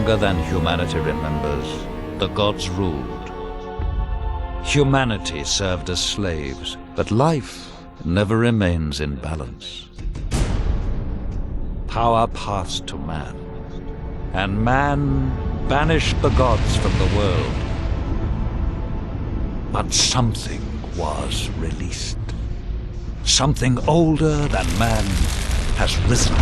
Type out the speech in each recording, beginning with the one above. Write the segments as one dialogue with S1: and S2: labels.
S1: longer than humanity remembers, the gods ruled. Humanity served as slaves, but life never remains in balance. Power passed to man, and man banished the gods from the world. But something was released. Something older than man has risen.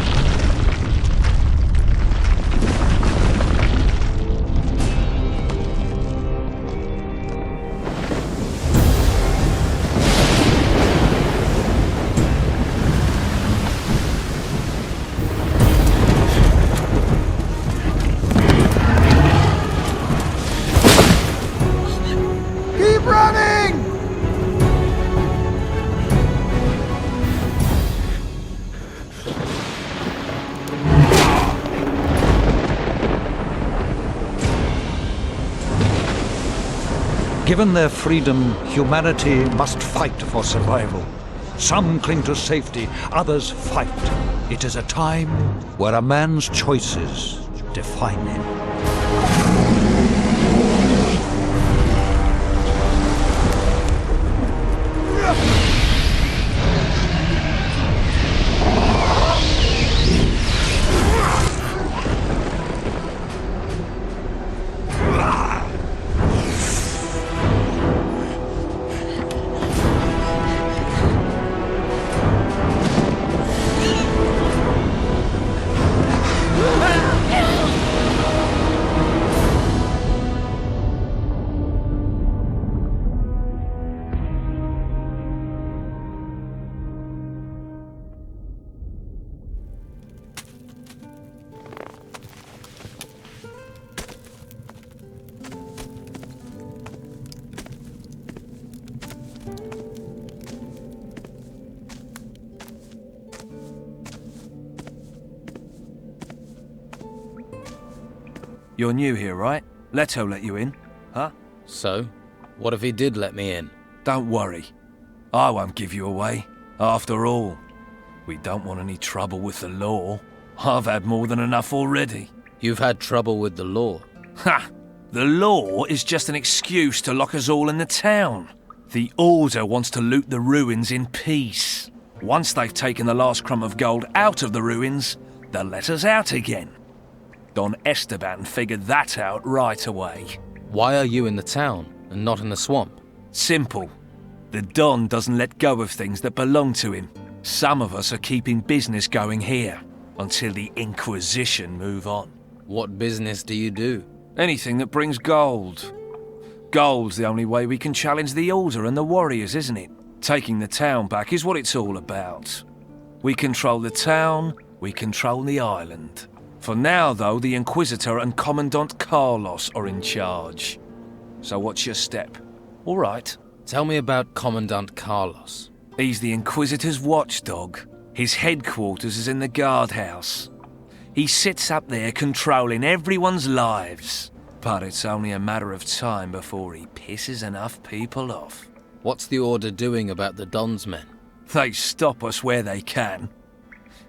S1: Given their freedom, humanity must fight for survival. Some cling to safety, others fight. It is a time where a man's choices define him.
S2: You're new here, right? Leto let you in, huh?
S3: So? What if he did let me in?
S2: Don't worry. I won't give you away. After all, we don't want any trouble with the law. I've had more than enough already.
S3: You've had trouble with the law?
S2: Ha! The law is just an excuse to lock us all in the town. The Order wants to loot the ruins in peace. Once they've taken the last crumb of gold out of the ruins, they'll let us out again. Don Esteban figured that out right away.
S3: Why are you in the town and not in the swamp?
S2: Simple. The Don doesn't let go of things that belong to him. Some of us are keeping business going here until the Inquisition move on.
S3: What business do you do?
S2: Anything that brings gold. Gold's the only way we can challenge the Order and the warriors, isn't it? Taking the town back is what it's all about. We control the town, we control the island. For now, though, the Inquisitor and Commandant Carlos are in charge. So what's your step? All right.
S3: Tell me about Commandant Carlos.
S2: He's the Inquisitor's watchdog. His headquarters is in the guardhouse. He sits up there controlling everyone's lives. But it's only a matter of time before he pisses enough people off.
S3: What's the Order doing about the Don's men?
S2: They stop us where they can.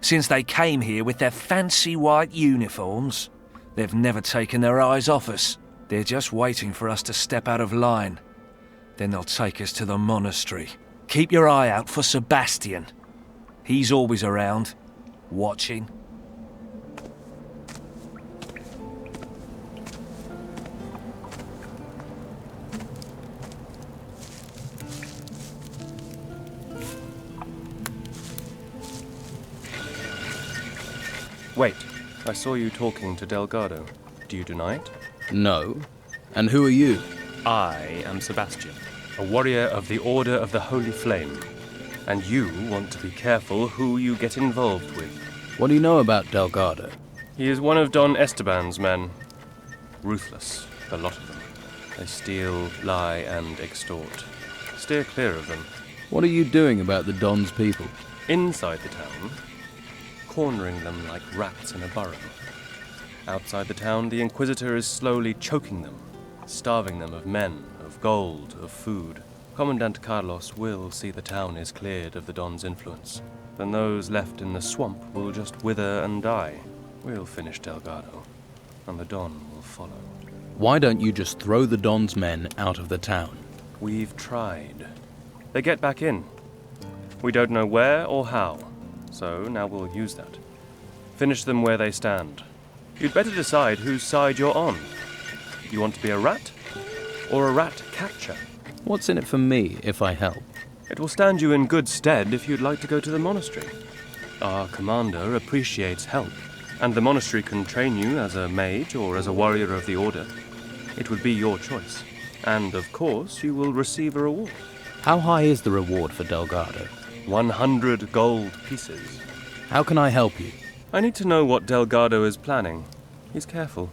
S2: Since they came here with their fancy white uniforms, they've never taken their eyes off us. They're just waiting for us to step out of line. Then they'll take us to the monastery. Keep your eye out for Sebastian. He's always around, watching.
S4: Wait, I saw you talking to Delgado. Do you deny it?
S3: No. And who are you?
S4: I am Sebastian, a warrior of the Order of the Holy Flame. And you want to be careful who you get involved with.
S3: What do you know about Delgado?
S4: He is one of Don Esteban's men. Ruthless, the lot of them. They steal, lie, and extort. Steer clear of them.
S3: What are you doing about the Don's people?
S4: Inside the town, cornering them like rats in a burrow. Outside the town, the Inquisitor is slowly choking them, starving them of men, of gold, of food. Commandant Carlos will see the town is cleared of the Don's influence. Then those left in the swamp will just wither and die. We'll finish Delgado. and the Don will follow.
S3: Why don't you just throw the Don's men out of the town?
S4: We've tried. They get back in. We don't know where or how, so now we'll use that. Finish them where they stand. You'd better decide whose side you're on. You want to be a rat? Or a rat catcher?
S3: What's in it for me if I help?
S4: It will stand you in good stead if you'd like to go to the monastery. Our commander appreciates help, and the monastery can train you as a mage or as a warrior of the Order. It would be your choice. And, of course, you will receive a reward.
S3: How high is the reward for Delgado?
S4: 100 gold pieces.
S3: How can I help you?
S4: I need to know what Delgado is planning. He's careful.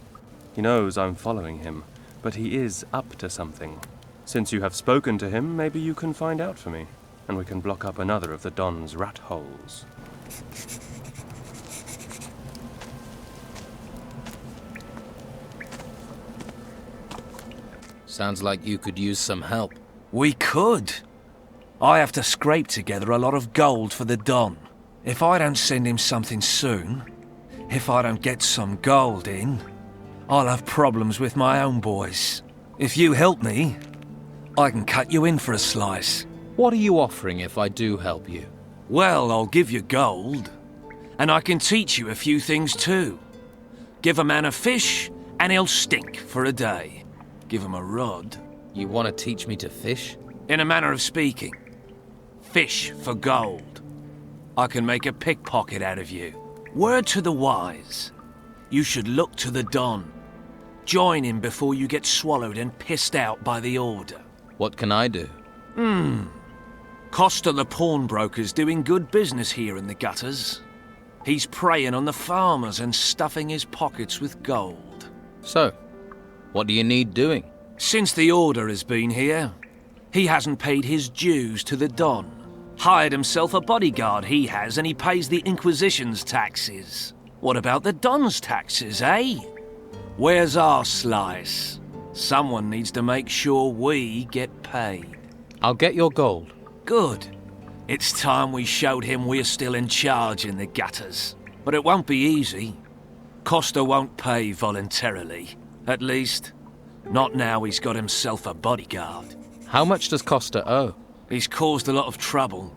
S4: He knows I'm following him, but he is up to something. Since you have spoken to him, maybe you can find out for me, and we can block up another of the Don's rat holes.
S3: Sounds like you could use some help.
S2: We could. I have to scrape together a lot of gold for the Don. If I don't send him something soon, if I don't get some gold in, I'll have problems with my own boys. If you help me, I can cut you in for a slice.
S3: What are you offering if I do help you?
S2: Well, I'll give you gold, and I can teach you a few things too. Give a man a fish, and he'll stink for a day. Give him a rod.
S3: You want to teach me to fish?
S2: In a manner of speaking. Fish for gold. I can make a pickpocket out of you. Word to the wise. You should look to the Don. Join him before you get swallowed and pissed out by the Order.
S3: What can I do?
S2: Costa the pawnbroker's doing good business here in the gutters. He's preying on the farmers and stuffing his pockets with gold.
S3: So, what do you need doing?
S2: Since the Order has been here, he hasn't paid his dues to the Don. Hired himself a bodyguard, he has, and he pays the Inquisition's taxes. What about the Don's taxes, eh? Where's our slice? Someone needs to make sure we get paid.
S3: I'll get your gold.
S2: Good. It's time we showed him we're still in charge in the gutters. But it won't be easy. Costa won't pay voluntarily. At least, not now he's got himself a bodyguard.
S3: How much does Costa owe?
S2: He's caused a lot of trouble.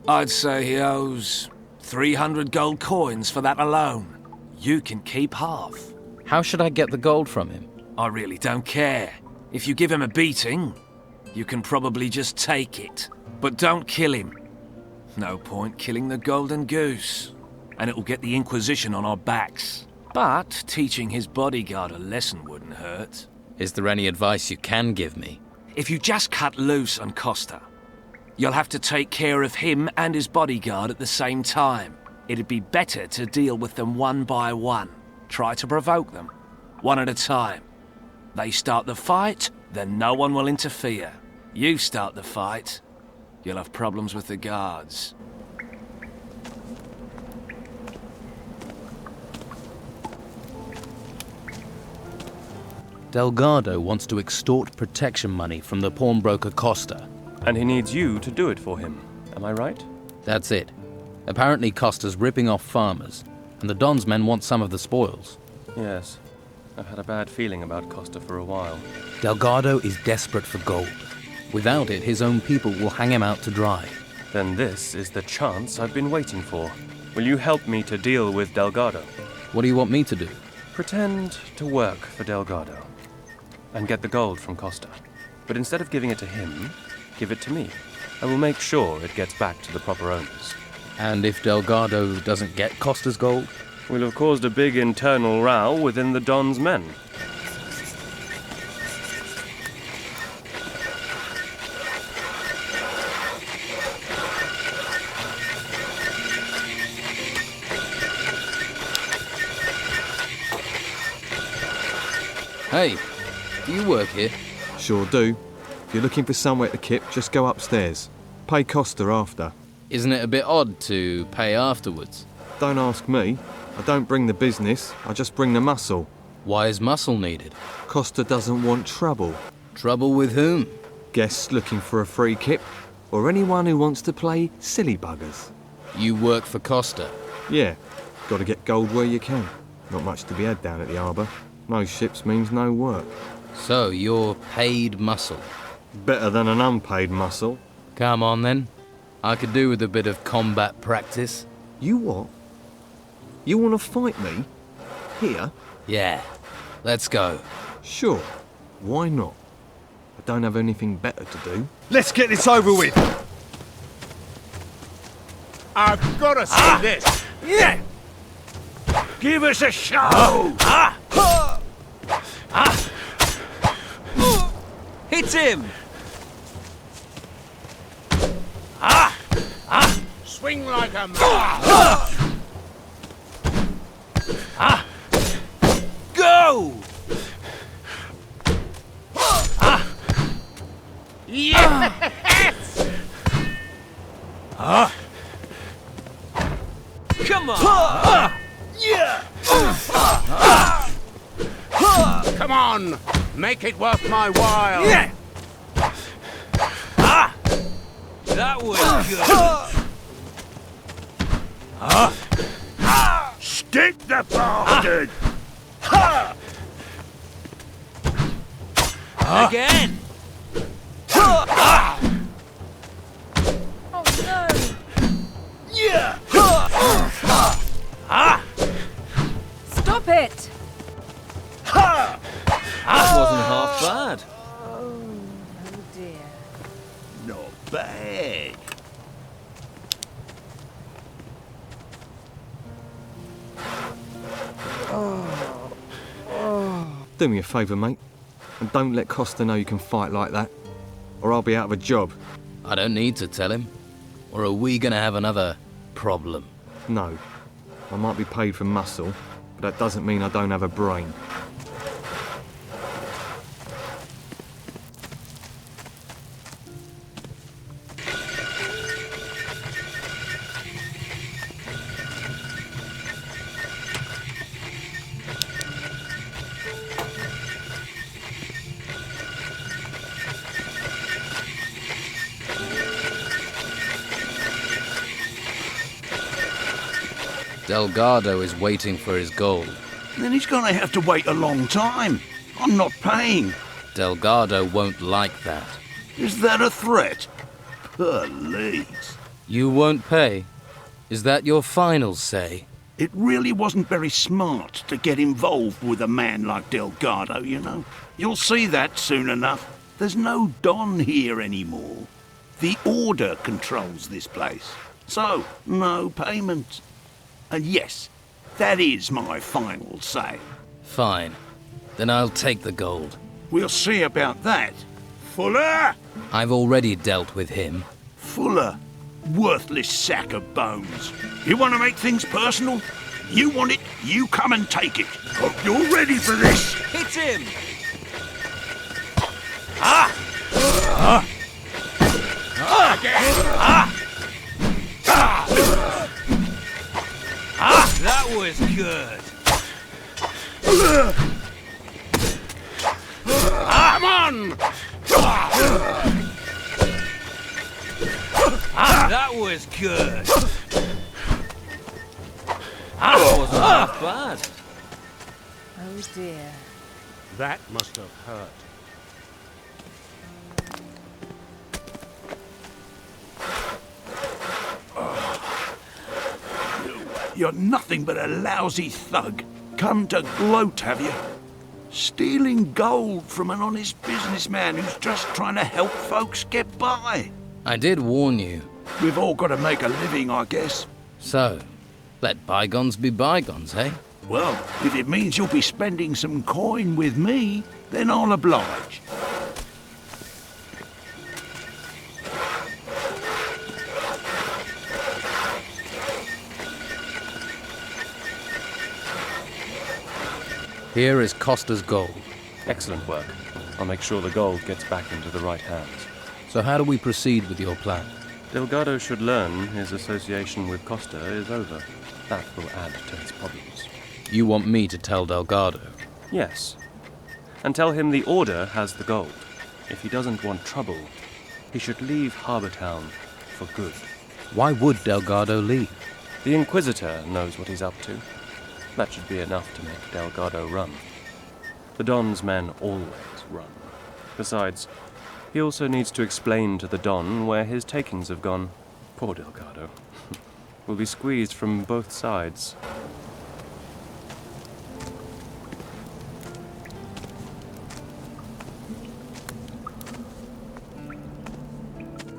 S2: I'd say he owes 300 gold coins for that alone. You can keep half.
S3: How should I get the gold from him?
S2: I really don't care. If you give him a beating, you can probably just take it. But don't kill him. No point killing the golden goose. And it will get the Inquisition on our backs. But teaching his bodyguard a lesson wouldn't hurt.
S3: Is there any advice you can give me?
S2: If you just cut loose on Costa, you'll have to take care of him and his bodyguard at the same time. It'd be better to deal with them one by one. Try to provoke them, one at a time. They start the fight, then no one will interfere. You start the fight, you'll have problems with the guards.
S3: Delgado wants to extort protection money from the pawnbroker Costa.
S4: And he needs you to do it for him. Am I right?
S3: That's it. Apparently Costa's ripping off farmers, and the Don's men want some of the spoils.
S4: Yes. I've had a bad feeling about Costa for a while.
S3: Delgado is desperate for gold. Without it, his own people will hang him out to dry.
S4: Then this is the chance I've been waiting for. Will you help me to deal with Delgado?
S3: What do you want me to do?
S4: Pretend to work for Delgado. And get the gold from Costa. But instead of giving it to him, give it to me. I will make sure it gets back to the proper owners.
S3: And if Delgado doesn't get Costa's gold?
S4: We'll have caused a big internal row within the Don's men.
S3: Hey, do you work here?
S5: Sure do. If you're looking for somewhere to kip, just go upstairs. Pay Costa after.
S3: Isn't it a bit odd to pay afterwards?
S5: Don't ask me. I don't bring the business, I just bring the muscle.
S3: Why is muscle needed?
S5: Costa doesn't want trouble.
S3: Trouble with whom?
S5: Guests looking for a free kip, or anyone who wants to play silly buggers.
S3: You work for Costa.
S5: Yeah, gotta get gold where you can. Not much to be had down at the harbour. No ships means no work.
S3: So, you're paid muscle.
S5: Better than an unpaid muscle.
S3: Come on then. I could do with a bit of combat practice.
S5: You what? You want to fight me? Here?
S3: Yeah. Let's go.
S5: Sure. Why not? I don't have anything better to do.
S6: Let's get this over with.
S7: I've got to see this.
S6: Yeah. Give us a show.
S2: Hit him!
S7: Swing like a man.
S2: Go!
S7: Yes!
S2: Come on!
S7: Come on, make it worth my while.
S6: Yeah.
S2: That was good!
S6: Stick the bastard.
S2: Again!
S8: Oh no!
S6: Yeah.
S8: Stop it!
S2: That wasn't half bad.
S8: Oh dear.
S6: Not bad.
S5: Do me a favour, mate. And don't let Costa know you can fight like that. Or I'll be out of a job.
S3: I don't need to tell him. Or are we gonna have another problem?
S5: No. I might be paid for muscle, but that doesn't mean I don't have a brain.
S3: Delgado is waiting for his gold.
S6: Then he's gonna have to wait a long time. I'm not paying.
S3: Delgado won't like that.
S6: Is that a threat? Please.
S3: You won't pay? Is that your final say?
S6: It really wasn't very smart to get involved with a man like Delgado, you know. You'll see that soon enough. There's no Don here anymore. The Order controls this place. So, no payment. And yes, that is my final say.
S3: Fine. Then I'll take the gold.
S6: We'll see about that. Fuller!
S3: I've already dealt with him.
S6: Fuller. Worthless sack of bones. You want to make things personal? You want it, you come and take it. Hope you're ready for this.
S2: Hit him! That was good!
S7: Come on!
S2: That was good! That wasn't half bad.
S8: Oh dear.
S7: That must have hurt.
S6: You're nothing but a lousy thug. Come to gloat, have you? Stealing gold from an honest businessman who's just trying to help folks get by.
S3: I did warn you.
S6: We've all got to make a living, I guess.
S3: So, let bygones be bygones, eh?
S6: Well, if it means you'll be spending some coin with me, then I'll oblige.
S3: Here is Costa's gold.
S4: Excellent work. I'll make sure the gold gets back into the right hands.
S3: So how do we proceed with your plan?
S4: Delgado should learn his association with Costa is over. That will add to his problems.
S3: You want me to tell Delgado?
S4: Yes. And tell him the Order has the gold. If he doesn't want trouble, he should leave Harbour Town for good.
S3: Why would Delgado leave?
S4: The Inquisitor knows what he's up to. That should be enough to make Delgado run. The Don's men always run. Besides, he also needs to explain to the Don where his takings have gone. Poor Delgado. Will be squeezed from both sides.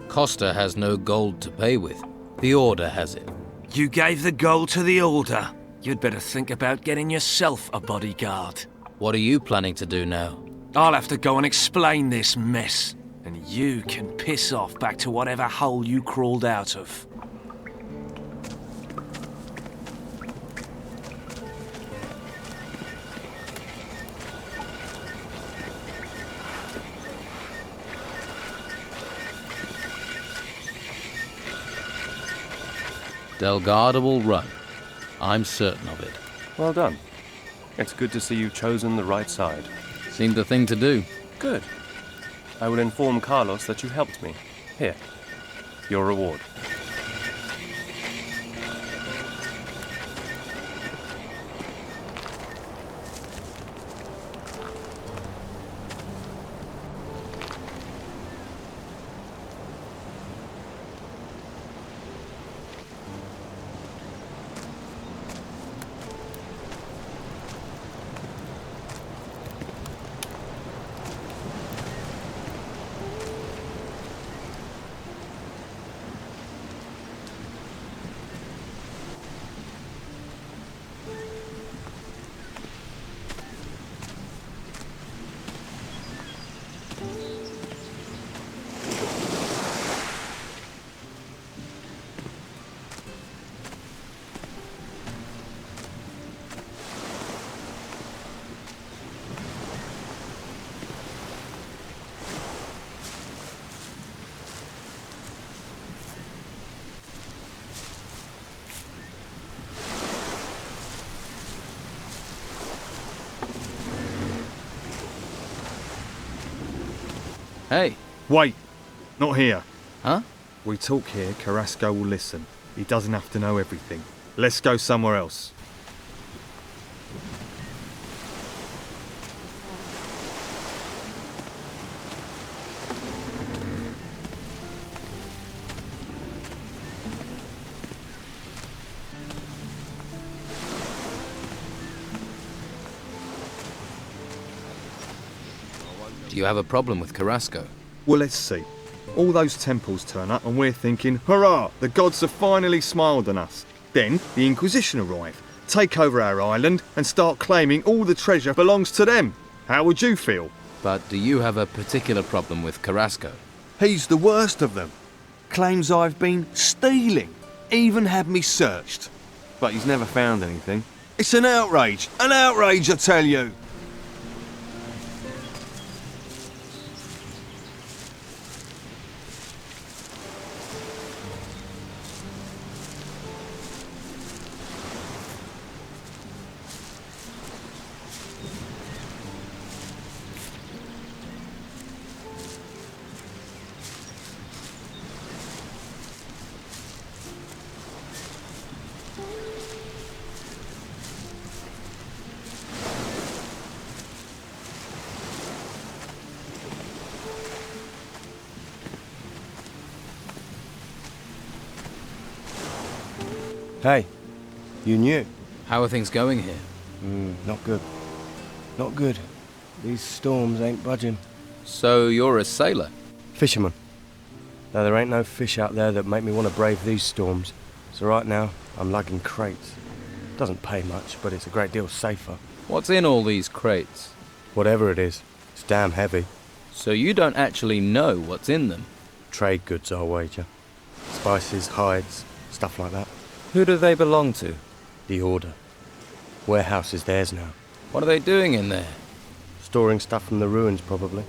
S3: Costa has no gold to pay with. The Order has it.
S2: You gave the gold to the Order. You'd better think about getting yourself a bodyguard.
S3: What are you planning to do now?
S2: I'll have to go and explain this mess. And you can piss off back to whatever hole you crawled out of.
S3: Delgado will run. I'm certain of it.
S4: Well done. It's good to see you've chosen the right side.
S3: Seemed the thing to do.
S4: Good. I will inform Carlos that you helped me. Here, your reward.
S3: Hey.
S5: Wait! Not here.
S3: Huh?
S5: We talk here, Carrasco will listen. He doesn't have to know everything. Let's go somewhere else.
S3: Do you have a problem with Carrasco?
S5: Well, let's see. All those temples turn up and we're thinking, hurrah, the gods have finally smiled on us. Then the Inquisition arrive, take over our island and start claiming all the treasure belongs to them. How would you feel?
S3: But do you have a particular problem with Carrasco?
S9: He's the worst of them. Claims I've been stealing. Even had me searched.
S5: But he's never found anything.
S9: It's an outrage! An outrage, I tell you!
S10: Hey, you knew.
S3: How are things going here?
S10: Not good. Not good. These storms ain't budging.
S3: So you're a sailor?
S10: Fisherman. Now, there ain't no fish out there that make me want to brave these storms. So right now, I'm lugging crates. Doesn't pay much, but it's a great deal safer.
S3: What's in all these crates?
S10: Whatever it is, it's damn heavy.
S3: So you don't actually know what's in them?
S10: Trade goods, I'll wager. Spices, hides, stuff like that.
S3: Who do they belong to?
S10: The Order. Warehouse is theirs now.
S3: What are they doing in there?
S10: Storing stuff from the ruins, probably.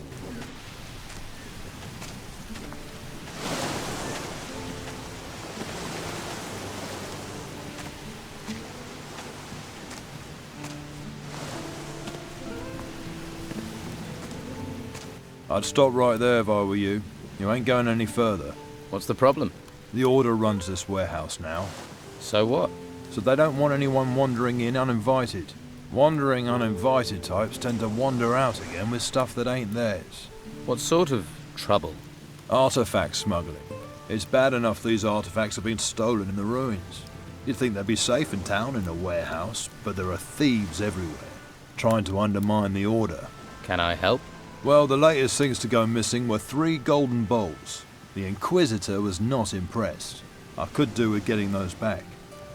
S11: I'd stop right there if I were you. You ain't going any further.
S3: What's the problem?
S11: The Order runs this warehouse now.
S3: So what?
S11: so they don't want anyone wandering in uninvited. Wandering uninvited types tend to wander out again with stuff that ain't theirs.
S3: What sort of trouble?
S11: Artifact smuggling. It's bad enough these artifacts have been stolen in the ruins. You'd think they'd be safe in town in a warehouse, but there are thieves everywhere, trying to undermine the order.
S3: Can I help?
S11: Well, the latest things to go missing were 3 golden bowls. The Inquisitor was not impressed. I could do with getting those back.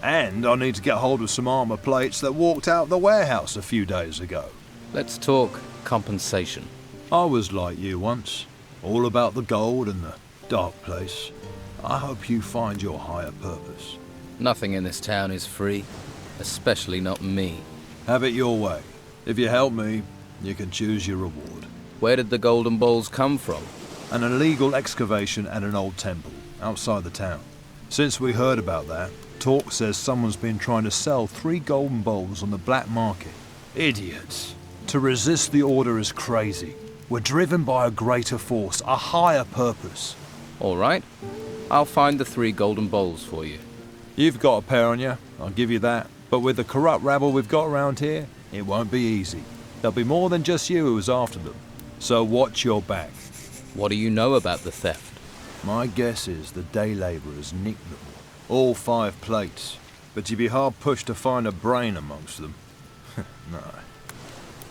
S11: And I need to get hold of some armor plates that walked out the warehouse a few days ago.
S3: Let's talk compensation.
S11: I was like you once, all about the gold and the dark place. I hope you find your higher purpose.
S3: Nothing in this town is free, especially not me.
S11: Have it your way. If you help me, you can choose your reward.
S3: Where did the golden balls come from?
S11: An illegal excavation at an old temple, outside the town. Since we heard about that, talk says someone's been trying to sell 3 golden bowls on the black market. Idiots. To resist the order is crazy. We're driven by a greater force, a higher purpose.
S3: All right. I'll find the 3 golden bowls for you.
S11: You've got a pair on you, I'll give you that. But with the corrupt rabble we've got around here, it won't be easy. There'll be more than just you who's after them. So watch your back.
S3: What do you know about the theft?
S11: My guess is the day labourers nicked them. All 5 plates. But you'd be hard pushed to find a brain amongst them. No.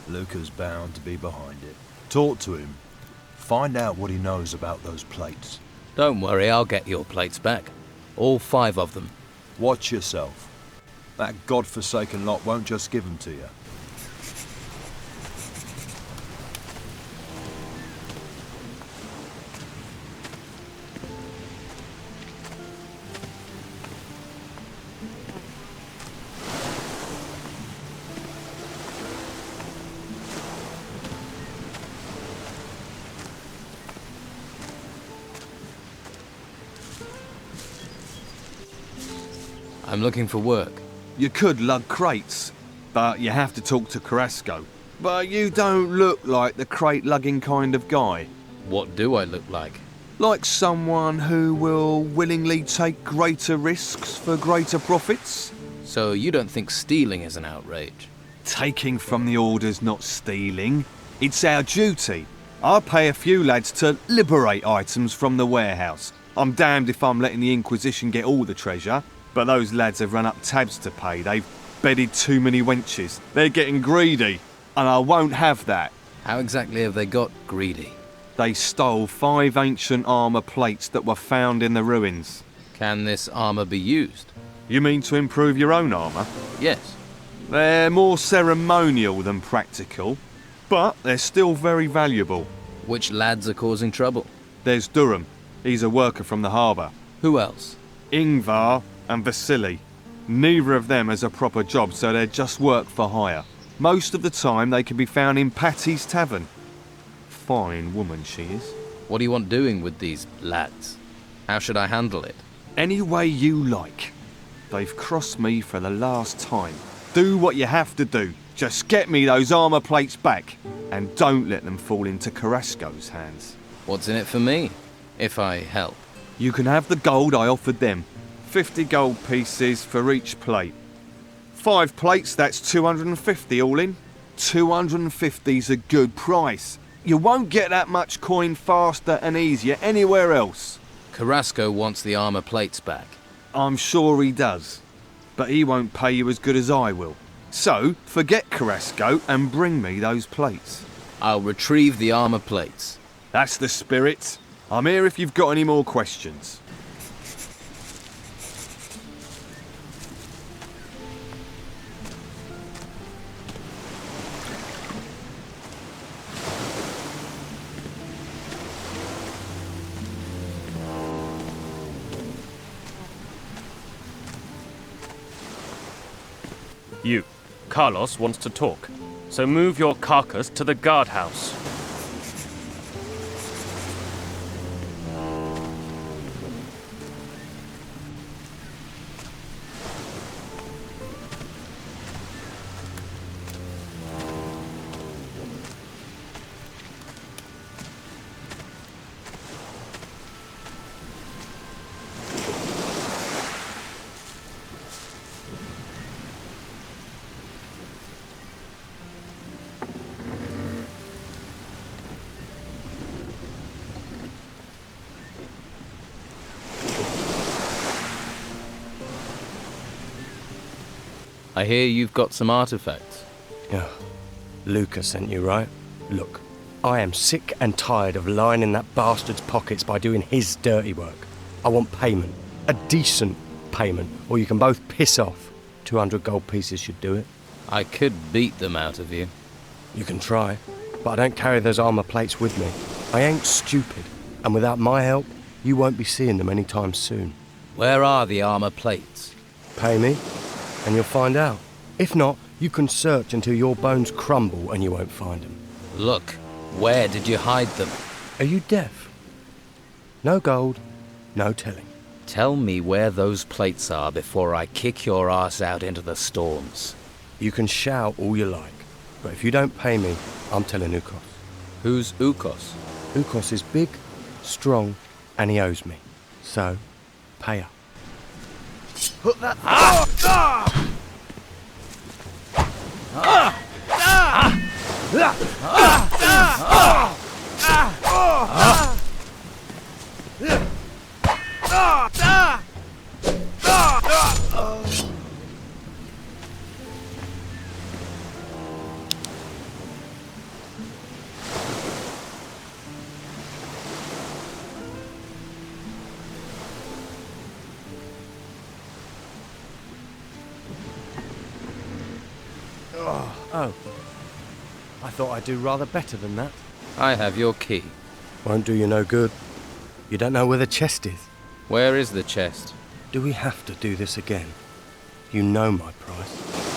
S11: Luca's bound to be behind it. Talk to him. Find out what he knows about those plates.
S3: Don't worry, I'll get your plates back. All 5 of them.
S11: Watch yourself. That godforsaken lot won't just give them to you.
S3: I'm looking for work.
S9: You could lug crates, but you have to talk to Carrasco. But you don't look like the crate-lugging kind of guy.
S3: What do I look like?
S9: Like someone who will willingly take greater risks for greater profits.
S3: So you don't think stealing is an outrage?
S9: Taking from the order's not stealing. It's our duty. I pay a few lads to liberate items from the warehouse. I'm damned if I'm letting the Inquisition get all the treasure. But those lads have run up tabs to pay. They've bedded too many wenches. They're getting greedy, and I won't have that.
S3: How exactly have they got greedy?
S9: They stole 5 ancient armour plates that were found in the ruins.
S3: Can this armour be used?
S9: You mean to improve your own armour?
S3: Yes.
S9: They're more ceremonial than practical, but they're still very valuable.
S3: Which lads are causing trouble?
S9: There's Durham. He's a worker from the harbour.
S3: Who else?
S9: Ingvar and Vasily. Neither of them has a proper job, so they're just work for hire. Most of the time they can be found in Patty's Tavern. Fine woman she is.
S3: What do you want doing with these lads? How should I handle it?
S9: Any way you like. They've crossed me for the last time. Do what you have to do. Just get me those armour plates back. And don't let them fall into Carrasco's hands.
S3: What's in it for me, if I help?
S9: You can have the gold I offered them. 50 gold pieces for each plate. 5 plates, that's 250 all in. 250's a good price. You won't get that much coin faster and easier anywhere else.
S3: Carrasco wants the armour plates back.
S9: I'm sure he does. But he won't pay you as good as I will. So, forget Carrasco and bring me those plates.
S3: I'll retrieve the armour plates.
S9: That's the spirit. I'm here if you've got any more questions.
S4: You, Carlos, wants to talk, so move your carcass to the guardhouse.
S3: I hear you've got some artifacts.
S10: Yeah. Luca sent you, right? Look, I am sick and tired of lying in that bastard's pockets by doing his dirty work. I want payment. A decent payment, or you can both piss off. 200 gold pieces should do it.
S3: I could beat them out of you.
S10: You can try, but I don't carry those armour plates with me. I ain't stupid, and without my help, you won't be seeing them anytime soon.
S3: Where are the armour plates?
S10: Pay me, and you'll find out. If not, you can search until your bones crumble and you won't find them.
S3: Look, where did you hide them?
S10: Are you deaf? No gold, no telling.
S3: Tell me where those plates are before I kick your ass out into the storms.
S10: You can shout all you like, but if you don't pay me, I'm telling Ukos.
S3: Who's Ukos?
S10: Ukos is big, strong, and he owes me. So, pay up.
S5: Put that.
S10: Oh. I thought I'd do rather better than that.
S3: I have your key.
S10: Won't do you no good. You don't know where the chest is.
S3: Where is the chest?
S10: Do we have to do this again? You know my price.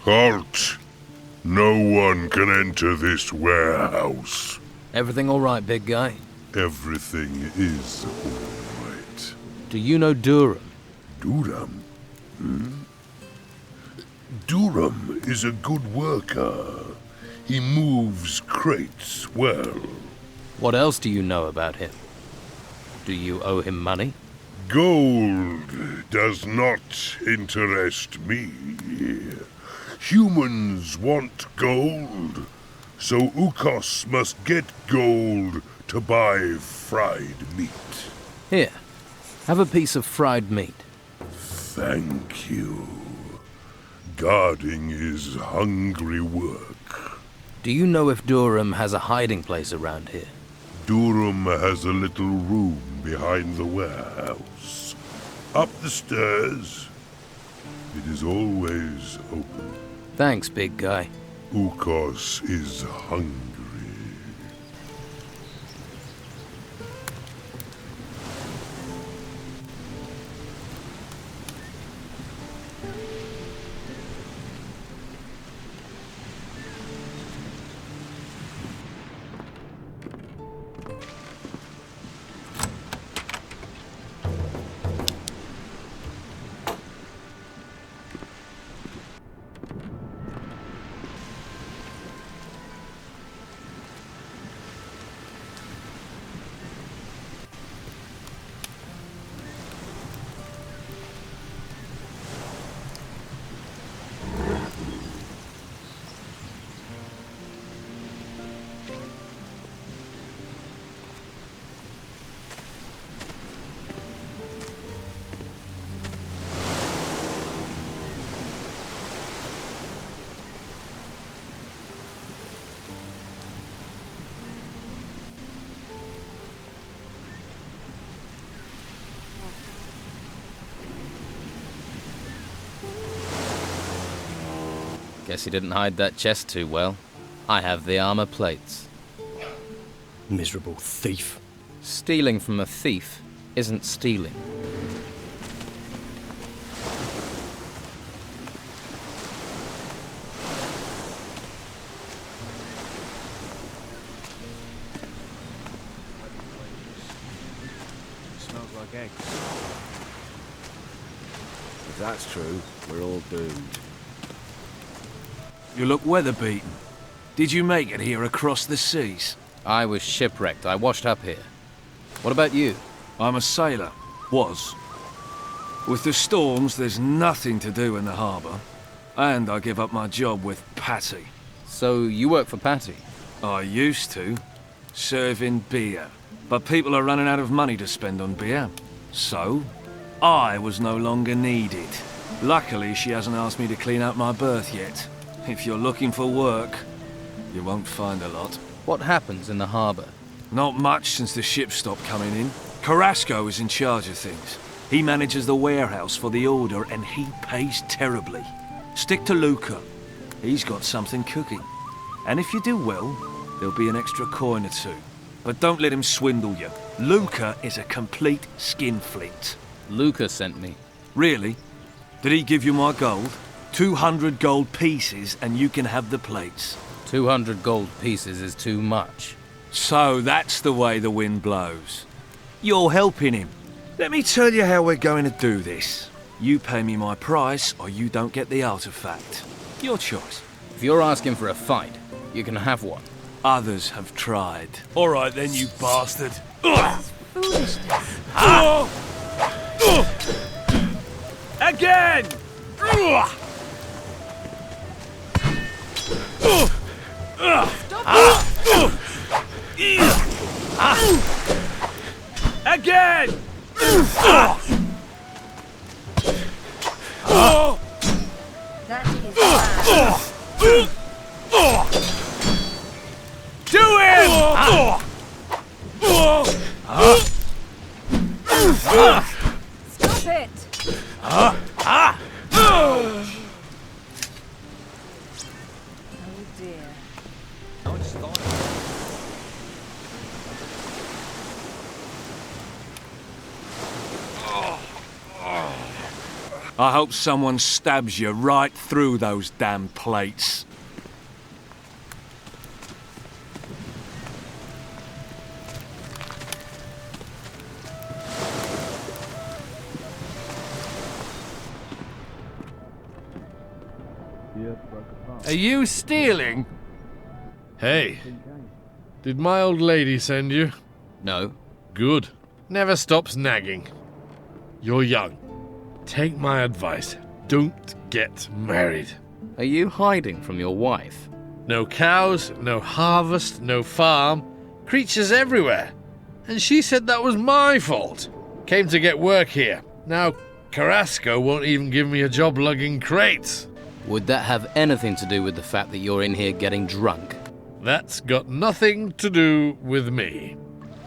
S12: Halt! No one can enter this warehouse.
S3: Everything all right, big guy?
S12: Everything is all right.
S3: Do you know Durham?
S12: Durham? Durham is a good worker. He moves crates well.
S3: What else do you know about him? Do you owe him money?
S12: Gold does not interest me. Humans want gold, so Ukos must get gold to buy fried meat.
S3: Here, have a piece of fried meat.
S12: Thank you. Guarding is hungry work.
S3: Do you know if Durham has a hiding place around here?
S12: Durham has a little room behind the warehouse. Up the stairs. It is always open.
S3: Thanks, big guy.
S12: Ukos is hungry.
S3: Guess he didn't hide that chest too well. I have the armor plates.
S10: Miserable thief.
S3: Stealing from a thief isn't stealing.
S7: kegs. If that's true, we're all doomed.
S2: You look weather-beaten. Did you make it here across the seas?
S3: I was shipwrecked. I washed up here. What about you?
S2: I'm a sailor. Was. With the storms, there's nothing to do in the harbour. And I give up my job with Patty.
S3: So you work for Patty?
S2: I used to. Serving beer. But people are running out of money to spend on beer. So, I was no longer needed. Luckily, she hasn't asked me to clean out my berth yet. If you're looking for work, you won't find a lot.
S3: What happens in the harbour?
S2: Not much since the ships stopped coming in. Carrasco is in charge of things. He manages the warehouse for the Order, and he pays terribly. Stick to Luca. He's got something cooking. And if you do well, there'll be an extra coin or two. But don't let him swindle you. Luca is a complete skinflint.
S3: Luca sent me.
S2: Really? Did he give you my gold? 200 gold pieces and you can have the plates.
S3: 200 gold pieces is too much.
S2: So that's the way the wind blows. You're helping him. Let me tell you how we're going to do this. You pay me my price or you don't get the artifact. Your choice.
S3: If you're asking for a fight, you can have one.
S2: Others have tried. All right then, you bastard.
S8: Foolishness.
S2: Again! Again!
S8: That is bad.
S2: Do it!
S8: Stop it! Oh dear.
S2: I hope someone stabs you right through those damn plates.
S13: Are you stealing? Hey, did my old lady send you?
S3: No.
S13: Good. Never stops nagging. You're young. Take my advice. Don't get married.
S3: Are you hiding from your wife?
S13: No cows, no harvest, no farm. Creatures everywhere. And she said that was my fault. Came to get work here. Now, Carrasco won't even give me a job lugging crates.
S3: Would that have anything to do with the fact that you're in here getting drunk?
S13: That's got nothing to do with me.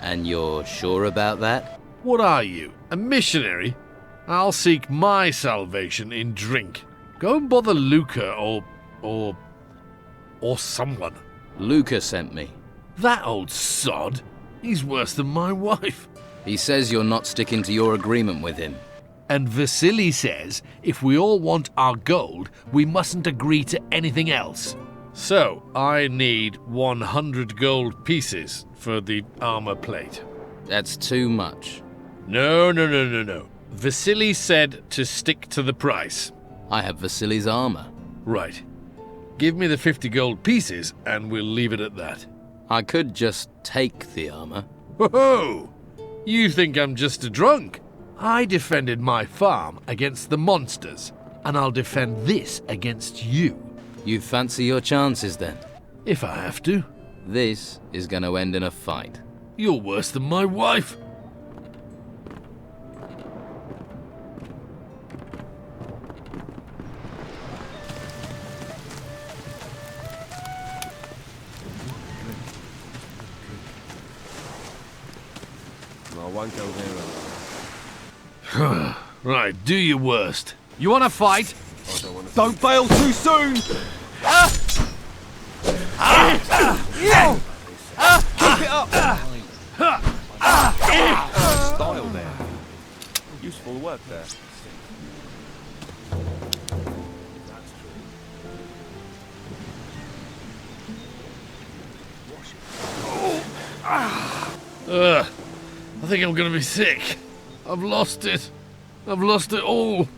S3: And you're sure about that?
S13: What are you, a missionary? I'll seek my salvation in drink. Go and bother Luca or someone.
S3: Luca sent me.
S13: That old sod? He's worse than my wife.
S3: He says you're not sticking to your agreement with him.
S13: And Vasily says if we all want our gold, we mustn't agree to anything else. So, I need 100 gold pieces for the armor plate.
S3: That's too much.
S13: No. Vasily said to stick to the price.
S3: I have Vasily's armor.
S13: Right. Give me the 50 gold pieces and we'll leave it at that.
S3: I could just take the armor.
S13: Ho-ho! You think I'm just a drunk? I defended my farm against the monsters, and I'll defend this against you.
S3: You fancy your chances then?
S13: If I have to.
S3: This is going to end in a fight.
S13: You're worse than my wife.
S7: I won't go there alone.
S13: Right, do your worst. You want to fight?
S9: Don't bail too soon! Keep it up!
S4: Style there. Useful work there.
S13: I think I'm gonna be sick. I've lost it. I've lost it all.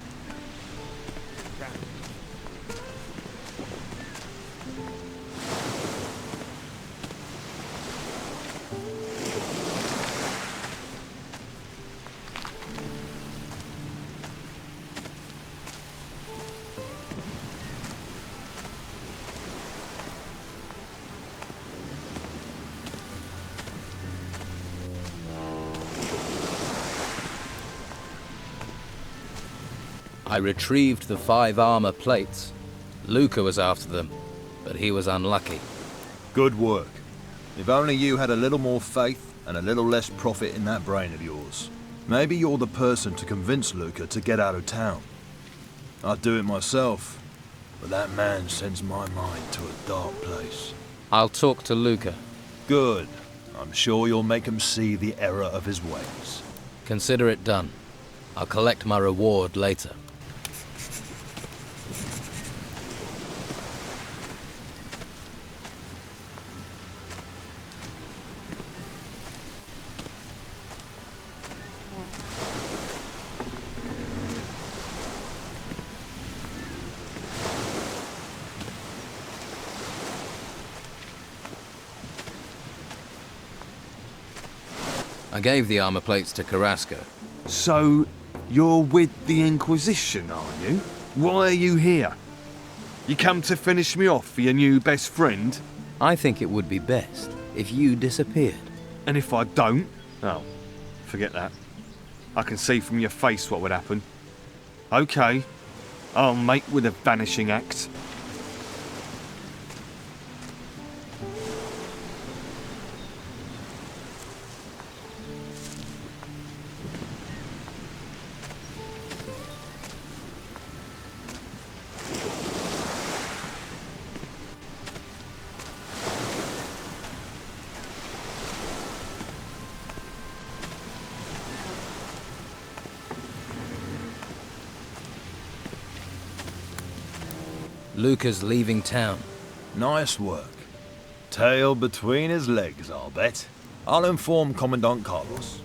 S3: I retrieved the 5 armor plates. Luca was after them, but he was unlucky.
S11: Good work. If only you had a little more faith and a little less profit in that brain of yours. Maybe you're the person to convince Luca to get out of town. I'd do it myself, but that man sends my mind to a dark place.
S3: I'll talk to Luca.
S11: Good. I'm sure you'll make him see the error of his ways.
S3: Consider it done. I'll collect my reward later. I gave the armor plates to Carrasco.
S9: So, you're with the Inquisition, are you? Why are you here? You come to finish me off for your new best friend?
S3: I think it would be best if you disappeared.
S9: And if I don't? Oh, forget that. I can see from your face what would happen. Okay, I'll make with a vanishing act.
S3: Luca's leaving town.
S11: Nice work. Tail between his legs, I'll bet. I'll inform Commandant Carlos.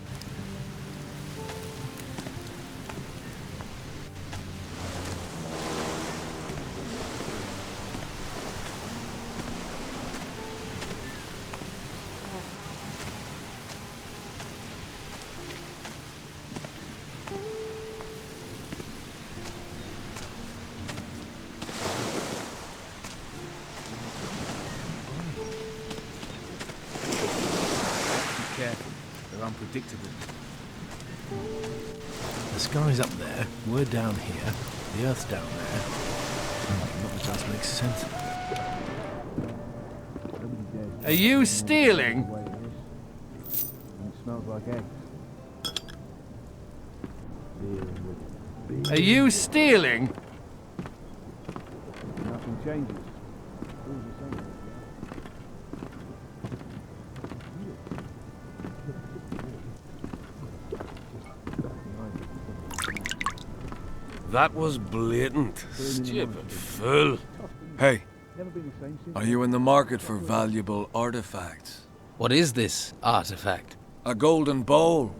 S7: They're unpredictable. The sky's up there, we're down here, the Earth's down there. Not much else makes sense.
S13: Are you stealing?
S7: It smells like eggs.
S13: Are you stealing?
S7: Nothing changes.
S2: That was blatant. Stupid fool. Hey, are you in the market for valuable artifacts?
S3: What is this artifact?
S2: A golden bowl.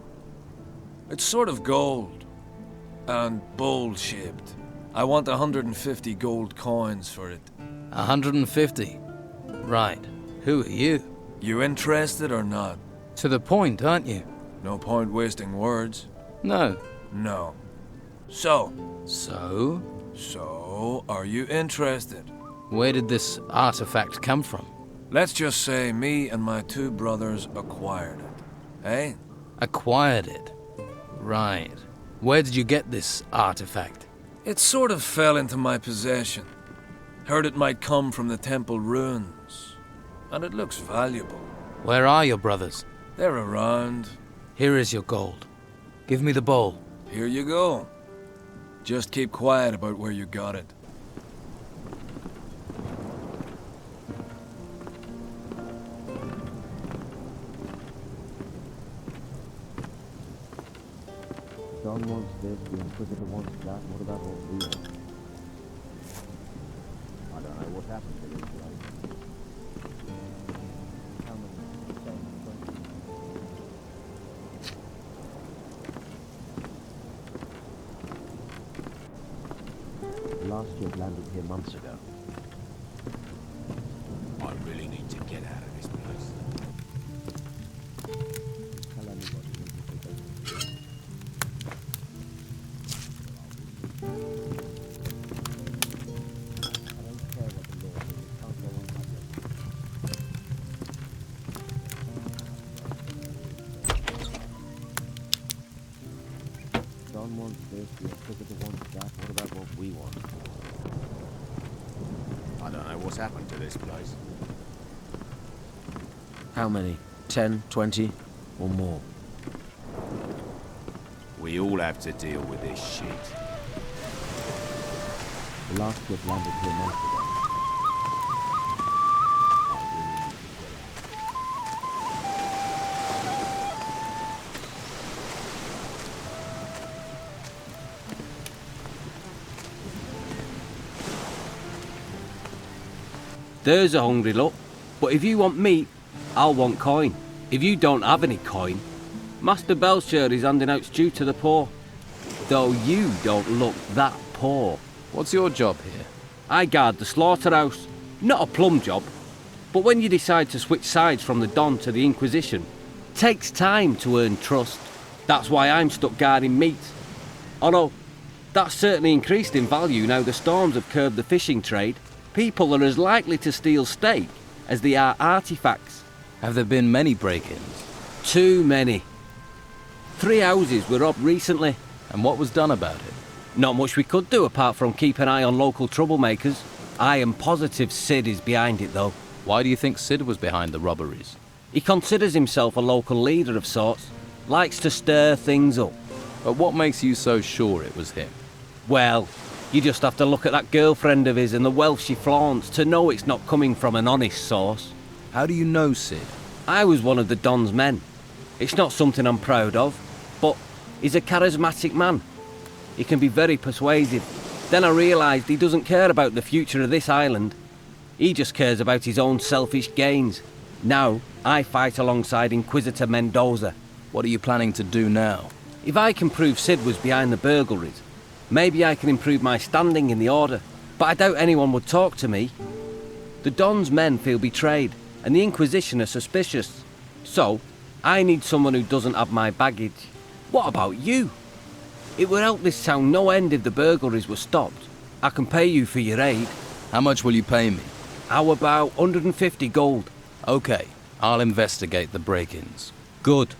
S2: It's sort of gold. And bowl-shaped. I want 150 gold coins for it.
S3: 150? Right. Who are you?
S2: You interested or not?
S3: To the point, aren't you?
S2: No point wasting words.
S3: No.
S2: No. So?
S3: So,
S2: are you interested?
S3: Where did this artifact come from?
S2: Let's just say me and my 2 brothers acquired it. Eh?
S3: Acquired it? Right. Where did you get this artifact?
S2: It sort of fell into my possession. Heard it might come from the temple ruins. And it looks valuable.
S3: Where are your brothers?
S2: They're around.
S3: Here is your gold. Give me the bowl.
S2: Here you go. Just keep quiet about where you got it.
S7: Don wants this, the Inquisitor wants that. What about all we want? I don't know what happened to this place. How many last ship landed here months ago.
S14: I really need to get out of this place.
S7: Tell anybody I don't care what the law says, it can't go on like this. Don wants this, the Inquisitor wants that. What about what we want?
S14: I don't know what's happened to this place.
S15: How many? 10, 20, or more?
S14: We all have to deal with this shit.
S7: The last ship landed here months ago.
S15: There's a hungry look. But if you want meat, I'll want coin. If you don't have any coin, Master Belcher is handing out stew to the poor. Though you don't look that poor.
S3: What's your job here?
S15: I guard the slaughterhouse. Not a plum job. But when you decide to switch sides from the Don to the Inquisition, takes time to earn trust. That's why I'm stuck guarding meat. Although, that's certainly increased in value now the storms have curbed the fishing trade. People are as likely to steal steak as they are artifacts.
S3: Have there been many break-ins?
S15: Too many. 3 houses were robbed recently.
S3: And what was done about it?
S15: Not much we could do apart from keep an eye on local troublemakers. I am positive Sid is behind it though.
S3: Why do you think Sid was behind the robberies?
S15: He considers himself a local leader of sorts. Likes to stir things up.
S3: But what makes you so sure it was him?
S15: Well, you just have to look at that girlfriend of his and the wealth she flaunts to know it's not coming from an honest source.
S3: How do you know Sid?
S15: I was one of the Don's men. It's not something I'm proud of, but he's a charismatic man. He can be very persuasive. Then I realised he doesn't care about the future of this island. He just cares about his own selfish gains. Now, I fight alongside Inquisitor Mendoza.
S3: What are you planning to do now?
S15: If I can prove Sid was behind the burglaries, maybe I can improve my standing in the Order. But I doubt anyone would talk to me. The Don's men feel betrayed, and the Inquisition are suspicious. So, I need someone who doesn't have my baggage. What about you? It would help this town no end if the burglaries were stopped. I can pay you for your aid.
S3: How much will you pay me?
S15: How about 150 gold?
S3: Okay, I'll investigate the break-ins.
S15: Good.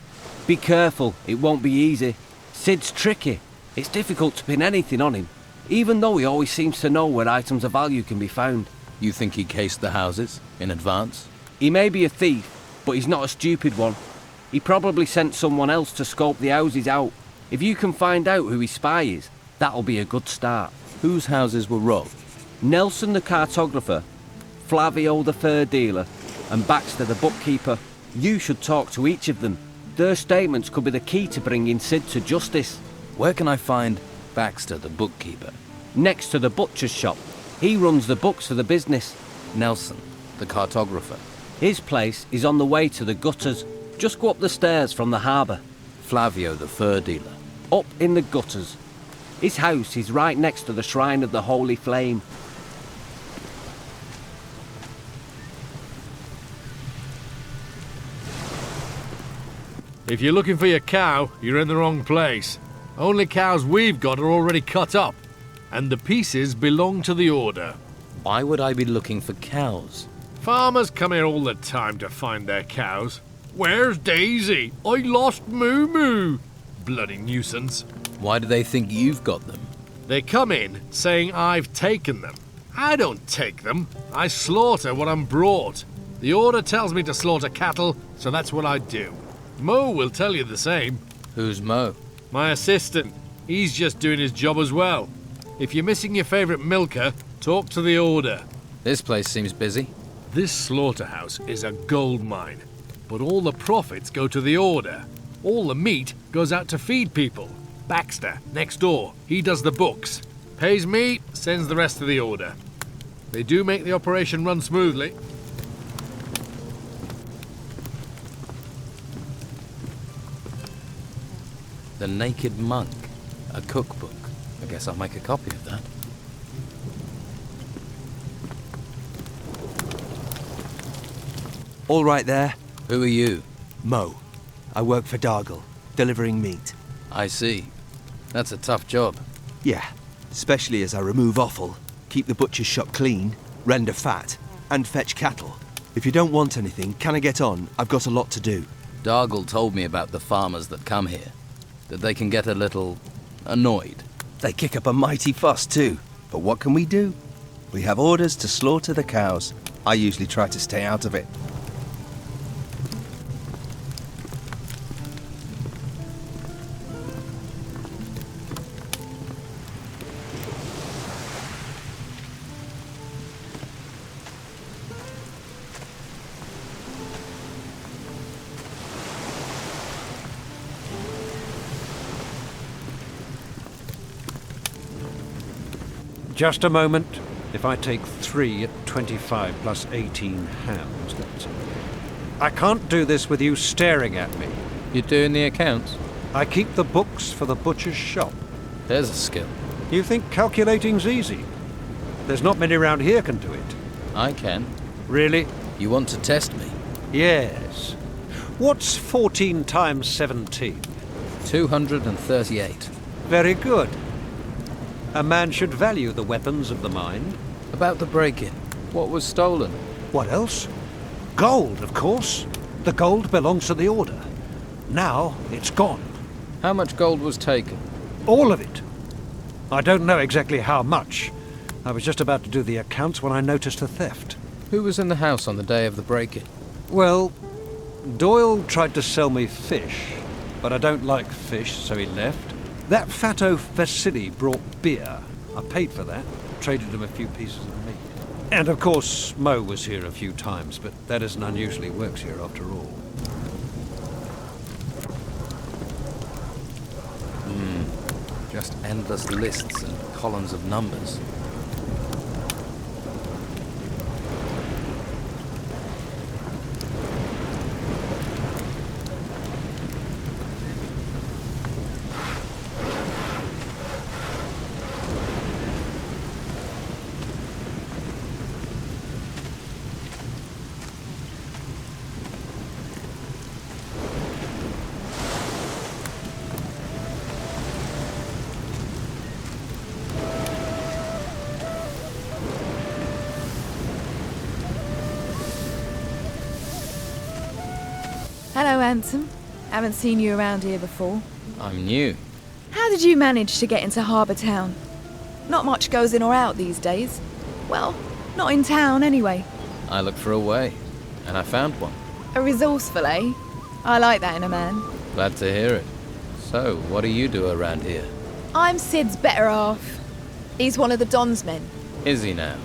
S15: Be careful, it won't be easy. Sid's tricky. It's difficult to pin anything on him, even though he always seems to know where items of value can be found.
S3: You think he cased the houses in advance?
S15: He may be a thief, but he's not a stupid one. He probably sent someone else to scope the houses out. If you can find out who his spy is, that'll be a good start.
S3: Whose houses were robbed?
S15: Nelson the cartographer, Flavio the fur dealer, and Baxter the bookkeeper. You should talk to each of them. Their statements could be the key to bringing Sid to justice.
S3: Where can I find Baxter the bookkeeper?
S15: Next to the butcher's shop. He runs the books for the business.
S3: Nelson, the cartographer.
S15: His place is on the way to the gutters. Just go up the stairs from the harbour.
S3: Flavio the fur dealer.
S15: Up in the gutters. His house is right next to the Shrine of the Holy Flame.
S13: If you're looking for your cow, you're in the wrong place. Only cows we've got are already cut up, and the pieces belong to the Order.
S3: Why would I be looking for cows?
S13: Farmers come here all the time to find their cows. Where's Daisy? I lost Moo Moo. Bloody nuisance.
S3: Why do they think you've got them?
S13: They come in saying I've taken them. I don't take them. I slaughter what I'm brought. The Order tells me to slaughter cattle, so that's what I do. Mo will tell you the same.
S3: Who's Mo?
S13: My assistant. He's just doing his job as well. If you're missing your favourite milker, talk to the Order.
S3: This place seems busy.
S13: This slaughterhouse is a gold mine, but all the profits go to the Order. All the meat goes out to feed people. Baxter, next door, he does the books. Pays me, sends the rest to the Order. They do make the operation run smoothly.
S3: The Naked Monk. A cookbook. I guess I'll make a copy of that.
S16: All right there?
S3: Who are you?
S16: Mo. I work for Dargle, delivering meat.
S3: I see. That's a tough job.
S16: Yeah, especially as I remove offal, keep the butcher's shop clean, render fat, and fetch cattle. If you don't want anything, can I get on? I've got a lot to do.
S3: Dargle told me about the farmers that come here, that they can get a little annoyed.
S16: They kick up a mighty fuss too, but what can we do? We have orders to slaughter the cows. I usually try to stay out of it.
S1: Just a moment. If I take 3 at 25 plus 18 hands, that's... I can't do this with you staring at me.
S3: You're doing the accounts?
S1: I keep the books for the butcher's shop.
S3: There's a skill.
S1: You think calculating's easy? There's not many around here can do it.
S3: I can.
S1: Really?
S3: You want to test me?
S1: Yes. What's 14 times 17?
S3: 238.
S1: Very good. A man should value the weapons of the mind.
S3: About the break-in, what was stolen?
S1: What else? Gold, of course. The gold belongs to the Order. Now it's gone.
S3: How much gold was taken?
S1: All of it. I don't know exactly how much. I was just about to do the accounts when I noticed a theft.
S3: Who was in the house on the day of the break-in?
S1: Well, Doyle tried to sell me fish, but I don't like fish, so he left. That fatto Vasily brought beer. I paid for that, traded him a few pieces of meat. And of course, Mo was here a few times, but that isn't unusually works here after all.
S3: Just endless lists and columns of numbers.
S17: Hello, handsome. Haven't seen you around here before.
S3: I'm new.
S17: How did you manage to get into Harbour Town? Not much goes in or out these days. Well, not in town anyway.
S3: I looked for a way, and I found one.
S17: A resourceful, eh? I like that in a man.
S3: Glad to hear it. So, what do you do around here?
S17: I'm Sid's better half. He's one of the Don's men.
S3: Is he now?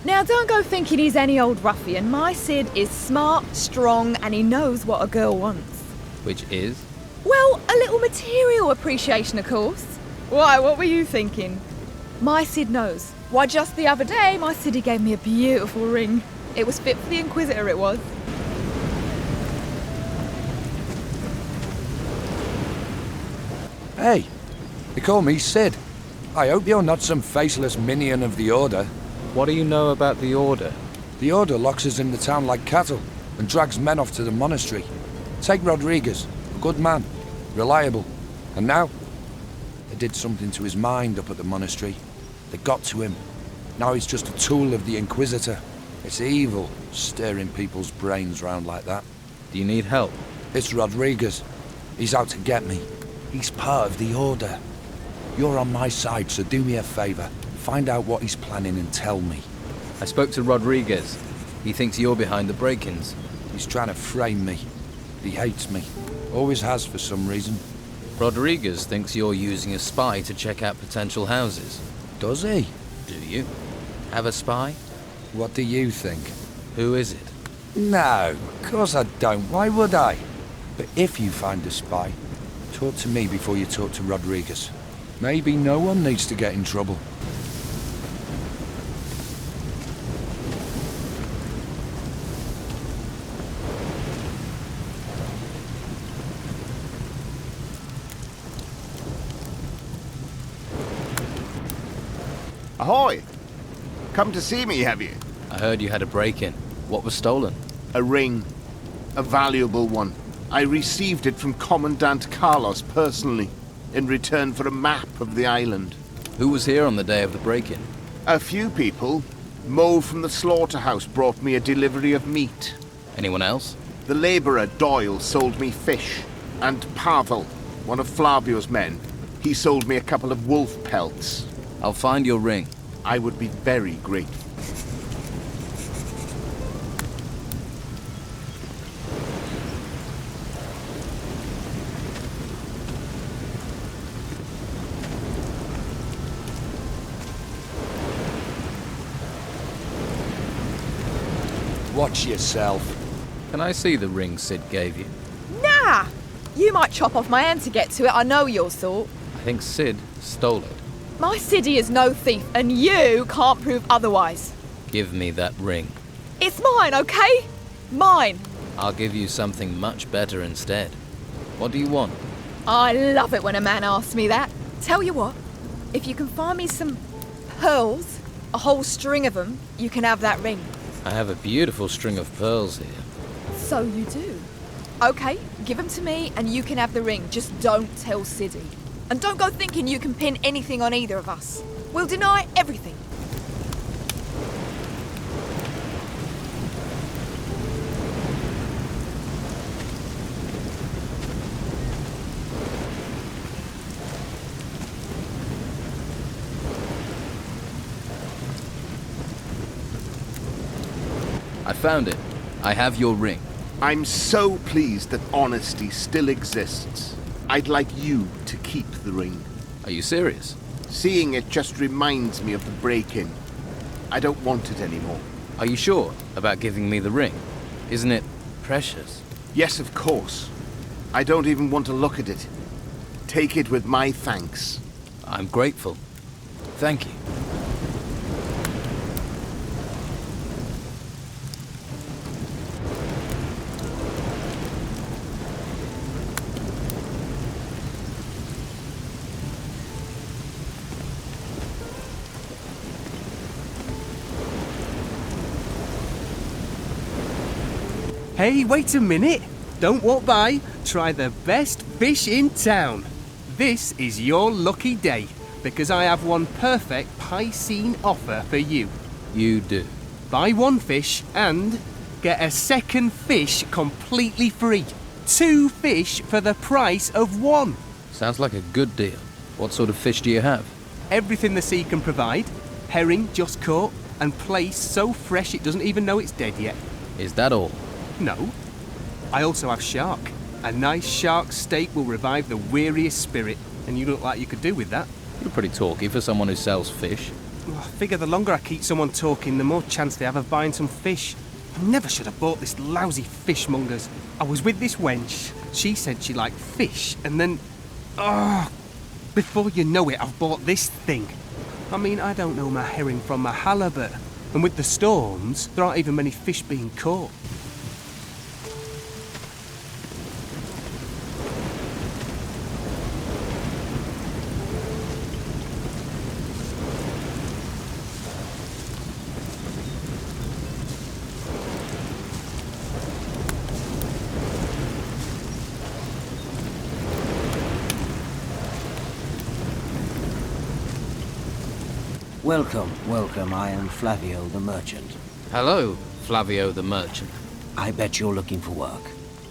S17: Now, don't go thinking he's any old ruffian. My Sid is smart, strong, and he knows what a girl wants.
S3: Which is?
S17: Well, a little material appreciation, of course. Why, what were you thinking? My Sid knows. Why, just the other day, my Siddy gave me a beautiful ring. It was fit for the Inquisitor, it was.
S2: Hey, they call me Sid. I hope you're not some faceless minion of the Order.
S3: What do you know about the Order?
S2: The Order locks us in the town like cattle and drags men off to the monastery. Take Rodriguez, a good man, reliable. And now, they did something to his mind up at the monastery. They got to him. Now he's just a tool of the Inquisitor. It's evil, stirring people's brains round like that.
S3: Do you need help?
S2: It's Rodriguez. He's out to get me. He's part of the Order. You're on my side, so do me a favour. Find out what he's planning and tell me.
S3: I spoke to Rodriguez. He thinks you're behind the break-ins.
S2: He's trying to frame me. He hates me. Always has for some reason.
S3: Rodriguez thinks you're using a spy to check out potential houses.
S2: Does he?
S3: Do you? Have a spy?
S2: What do you think?
S3: Who is it?
S2: No, of course I don't. Why would I? But if you find a spy, talk to me before you talk to Rodriguez. Maybe no one needs to get in trouble.
S14: Ahoy! Come to see me, have you?
S3: I heard you had a break-in. What was stolen?
S14: A ring.
S6: A valuable one. I received it from Commandant Carlos personally, in return for a map of the island.
S3: Who was here on the day of the break-in?
S6: A few people. Mo from the slaughterhouse brought me a delivery of meat.
S3: Anyone else?
S6: The labourer Doyle sold me fish. And Pavel, one of Flavio's men, he sold me a couple of wolf pelts.
S3: I'll find your ring.
S6: I would be very grateful.
S15: Watch yourself.
S3: Can I see the ring Sid gave you?
S17: Nah! You might chop off my hand to get to it, I know your sort.
S3: I think Sid stole it.
S17: My Siddy is no thief, and you can't prove otherwise.
S3: Give me that ring.
S17: It's mine, okay? Mine.
S3: I'll give you something much better instead. What do you want?
S17: I love it when a man asks me that. Tell you what, if you can find me some pearls, a whole string of them, you can have that ring.
S3: I have a beautiful string of pearls here.
S17: So you do. Okay, give them to me and you can have the ring. Just don't tell Siddy. And don't go thinking you can pin anything on either of us. We'll deny everything.
S3: I found it. I have your ring.
S6: I'm so pleased that honesty still exists. I'd like you to keep the ring.
S3: Are you serious?
S6: Seeing it just reminds me of the break-in. I don't want it anymore.
S3: Are you sure about giving me the ring? Isn't it precious?
S6: Yes, of course. I don't even want to look at it. Take it with my thanks.
S3: I'm grateful. Thank you.
S18: Hey, wait a minute. Don't walk by. Try the best fish in town. This is your lucky day, because I have one perfect Piscine offer for you.
S3: You do.
S18: Buy one fish and get a second fish completely free. 2 fish for the price of 1.
S3: Sounds like a good deal. What sort of fish do you have?
S18: Everything the sea can provide. Herring just caught, and plaice so fresh it doesn't even know it's dead yet.
S3: Is that all?
S18: No. I also have shark. A nice shark steak will revive the weariest spirit, and you look like you could do with that.
S3: You're pretty talky for someone who sells fish.
S18: I figure the longer I keep someone talking, the more chance they have of buying some fish. I never should have bought this lousy fishmonger's. I was with this wench. She said she liked fish, and then... before you know it, I've bought this thing. I mean, I don't know my herring from my halibut. And with the storms, there aren't even many fish being caught.
S19: Welcome, welcome. I am Flavio the merchant.
S3: Hello, Flavio the merchant.
S19: I bet you're looking for work.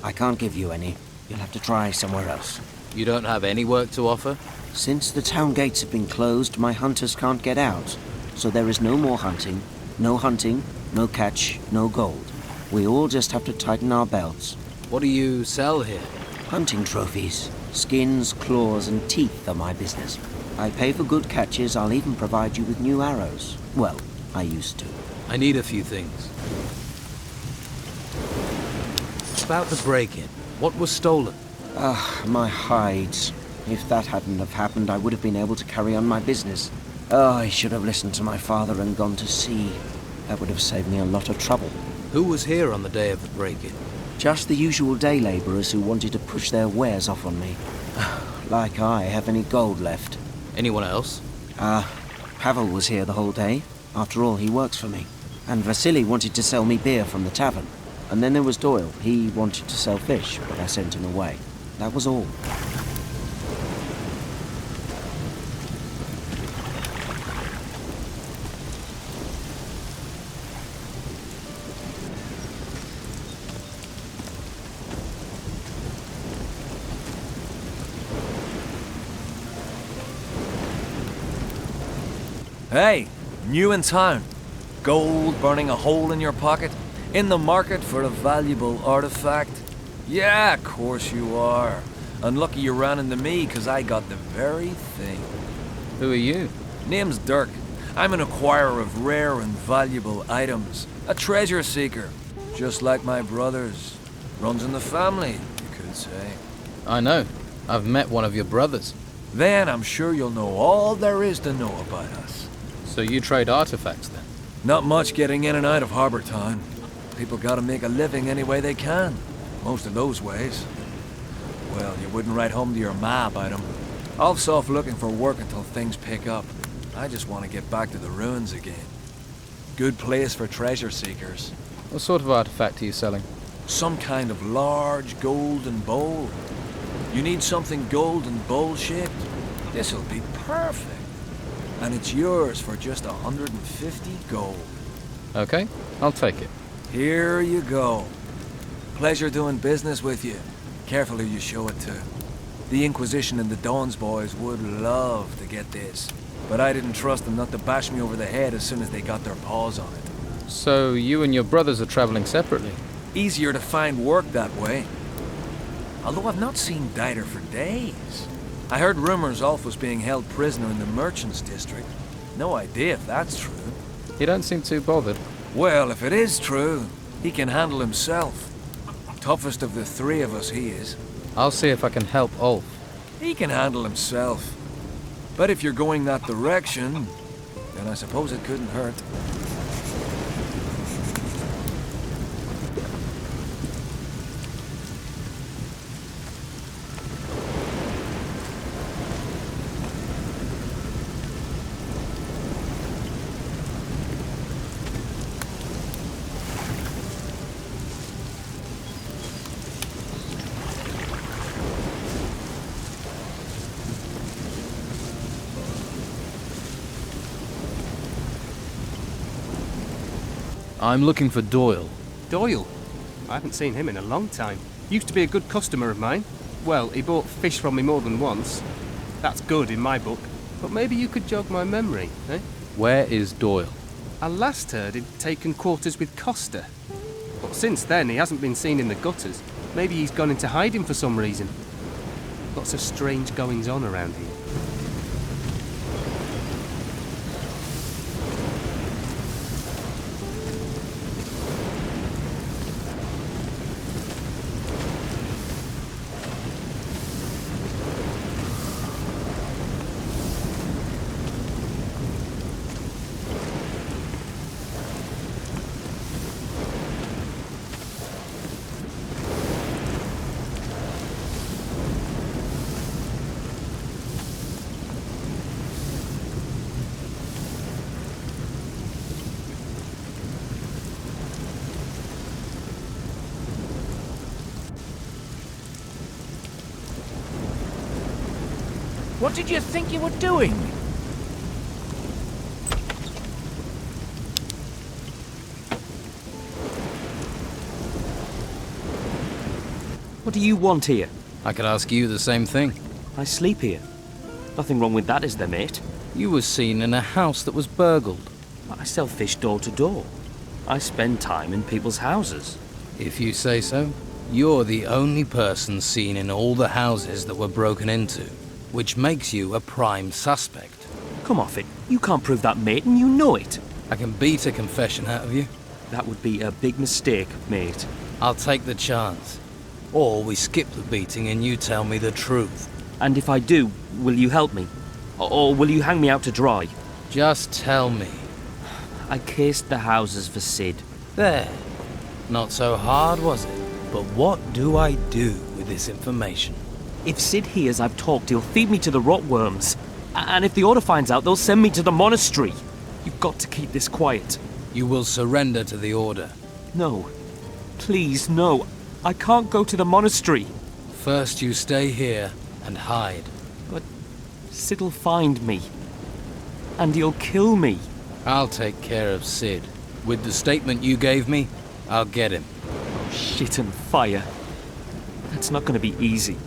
S19: I can't give you any. You'll have to try somewhere else.
S3: You don't have any work to offer?
S19: Since the town gates have been closed, my hunters can't get out. So there is no more hunting. No hunting, no catch, no gold. We all just have to tighten our belts.
S3: What do you sell here?
S19: Hunting trophies. Skins, claws, and teeth are my business. I pay for good catches. I'll even provide you with new arrows. Well, I used to.
S3: I need a few things. About the break-in, what was stolen?
S19: My hides. If that hadn't have happened, I would have been able to carry on my business. I should have listened to my father and gone to sea. That would have saved me a lot of trouble.
S3: Who was here on the day of the break-in?
S19: Just the usual day labourers who wanted to push their wares off on me. Like I have any gold left.
S3: Anyone else?
S19: Pavel was here the whole day. After all, he works for me. And Vasily wanted to sell me beer from the tavern. And then there was Doyle. He wanted to sell fish, but I sent him away. That was all.
S2: Hey, new in town. Gold burning a hole in your pocket? In the market for a valuable artifact? Yeah, of course you are. Unlucky you ran into me, 'cause I got the very thing.
S3: Who are you?
S2: Name's Dirk. I'm an acquirer of rare and valuable items. A treasure seeker. Just like my brothers. Runs in the family, you could say.
S3: I know. I've met one of your brothers.
S2: Then I'm sure you'll know all there is to know about us.
S3: So you trade artifacts then?
S2: Not much getting in and out of Harbour Town. People gotta make a living any way they can. Most of those ways. Well, you wouldn't write home to your ma about 'em. I'll off looking for work until things pick up. I just want to get back to the ruins again. Good place for treasure seekers.
S3: What sort of artifact are you selling?
S2: Some kind of large golden bowl. You need something golden bowl-shaped? This'll be perfect. And it's yours for just 150 gold.
S3: Okay, I'll take it.
S2: Here you go. Pleasure doing business with you. Careful who you show it to. The Inquisition and the Dawn's boys would love to get this, but I didn't trust them not to bash me over the head as soon as they got their paws on it.
S3: So you and your brothers are traveling separately?
S2: Easier to find work that way. Although I've not seen Dieter for days. I heard rumors Ulf was being held prisoner in the Merchants District. No idea if that's true.
S3: You don't seem too bothered.
S2: Well, if it is true, he can handle himself. Toughest of the three of us, he is.
S3: I'll see if I can help Ulf.
S2: He can handle himself. But if you're going that direction, then I suppose it couldn't hurt.
S3: I'm looking for Doyle.
S18: Doyle? I haven't seen him in a long time. Used to be a good customer of mine. Well, he bought fish from me more than once. That's good in my book. But maybe you could jog my memory, eh?
S3: Where is Doyle?
S18: I last heard he'd taken quarters with Costa. But since then, he hasn't been seen in the gutters. Maybe he's gone into hiding for some reason. Lots of strange goings-on around here.
S14: What did you think you were doing?
S20: What do you want here?
S3: I could ask you the same thing.
S20: I sleep here. Nothing wrong with that, is there, mate?
S3: You were seen in a house that was burgled.
S20: I sell fish door to door. I spend time in people's houses.
S3: If you say so. You're the only person seen in all the houses that were broken into, which makes you a prime suspect.
S20: Come off it. You can't prove that, mate, and you know it.
S3: I can beat a confession out of you.
S20: That would be a big mistake, mate.
S3: I'll take the chance. Or we skip the beating and you tell me the truth.
S20: And if I do, will you help me? Or will you hang me out to dry?
S3: Just tell me.
S20: I cased the houses for Sid.
S3: There. Not so hard, was it? But what do I do with this information?
S20: If Sid hears I've talked, he'll feed me to the rotworms. And if the Order finds out, they'll send me to the monastery. You've got to keep this quiet.
S3: You will surrender to the Order?
S20: No. Please, no. I can't go to the monastery.
S3: First you stay here and hide.
S20: But Sid'll find me. And he'll kill me.
S3: I'll take care of Sid. With the statement you gave me, I'll get him.
S20: Shit and fire. That's not gonna be easy.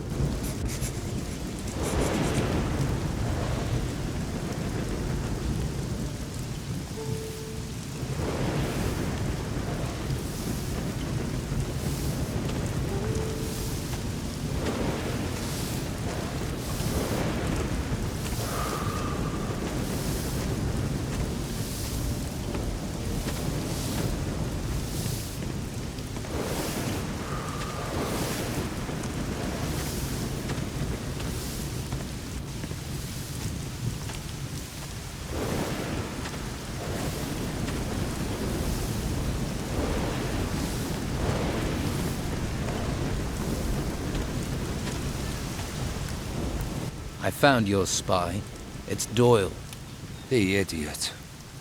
S3: I found your spy. It's Doyle.
S2: The idiot.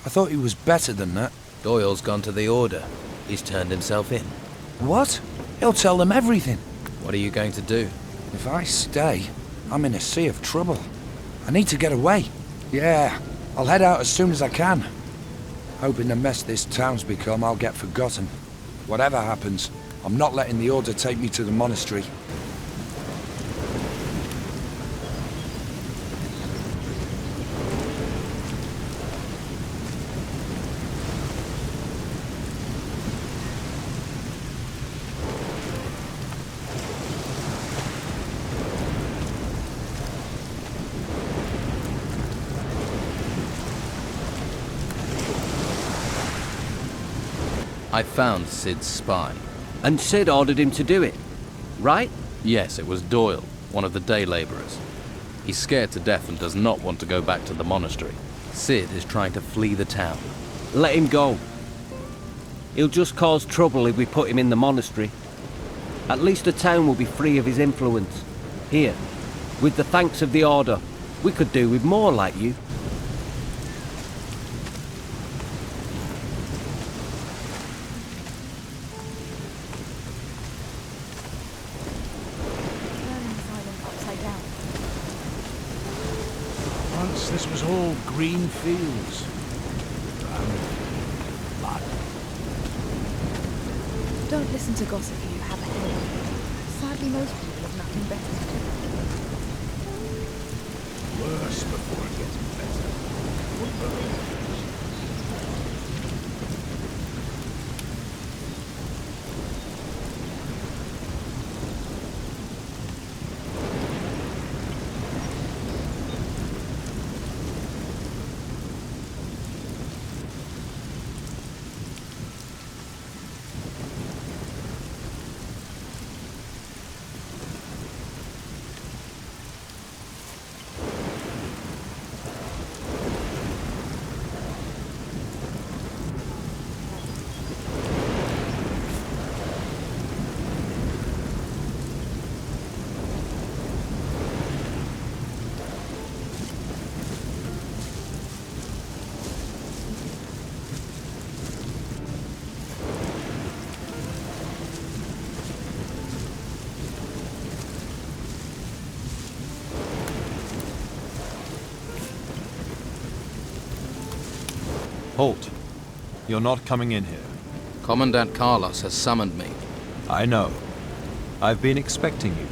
S2: I thought he was better than that.
S3: Doyle's gone to the Order. He's turned himself in.
S2: What? He'll tell them everything.
S3: What are you going to do?
S2: If I stay, I'm in a sea of trouble. I need to get away. Yeah, I'll head out as soon as I can. Hoping the mess this town's become, I'll get forgotten. Whatever happens, I'm not letting the Order take me to the monastery.
S3: I found Sid's spy.
S15: And Sid ordered him to do it, right?
S3: Yes, it was Doyle, one of the day labourers. He's scared to death and does not want to go back to the monastery. Sid is trying to flee the town.
S15: Let him go. He'll just cause trouble if we put him in the monastery. At least the town will be free of his influence. Here, with the thanks of the Order, we could do with more like you.
S7: Once this was all green fields. Blood.
S17: Don't listen to gossip, you have a head. Sadly, most people have nothing better to do.
S7: Worse before it gets better.
S11: Halt. You're not coming in here.
S3: Commandant Carlos has summoned me.
S11: I know. I've been expecting you.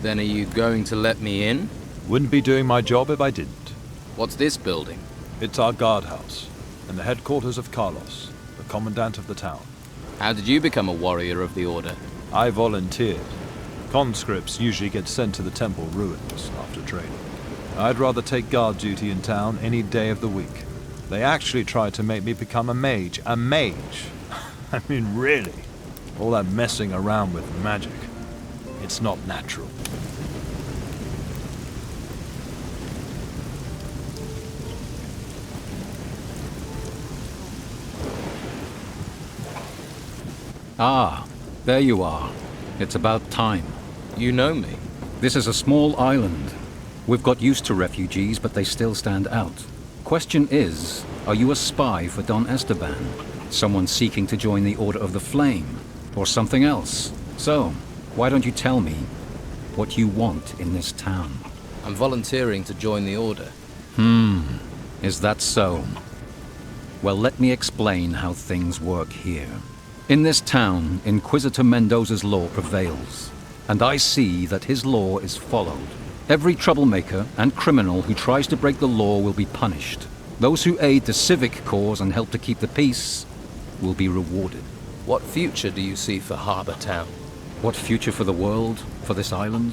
S3: Then are you going to let me in?
S11: Wouldn't be doing my job if I didn't.
S3: What's this building?
S11: It's our guardhouse, and the headquarters of Carlos, the commandant of the town.
S3: How did you become a warrior of the Order?
S11: I volunteered. Conscripts usually get sent to the temple ruins after training. I'd rather take guard duty in town any day of the week. They actually tried to make me become a mage. A mage? I mean, really? All that messing around with magic. It's not natural.
S21: Ah, there you are. It's about time.
S3: You know me.
S21: This is a small island. We've got used to refugees, but they still stand out. Question is, are you a spy for Don Esteban? Someone seeking to join the Order of the Flame? or something else. So, why don't you tell me what you want in this town?
S3: I'm volunteering to join the Order.
S21: Is that so? Well, let me explain how things work here. In this town, Inquisitor Mendoza's law prevails, and I see that his law is followed. Every troublemaker and criminal who tries to break the law will be punished. Those who aid the civic cause and help to keep the peace will be rewarded.
S3: What future do you see for Harbour Town?
S21: What future for the world, for this island?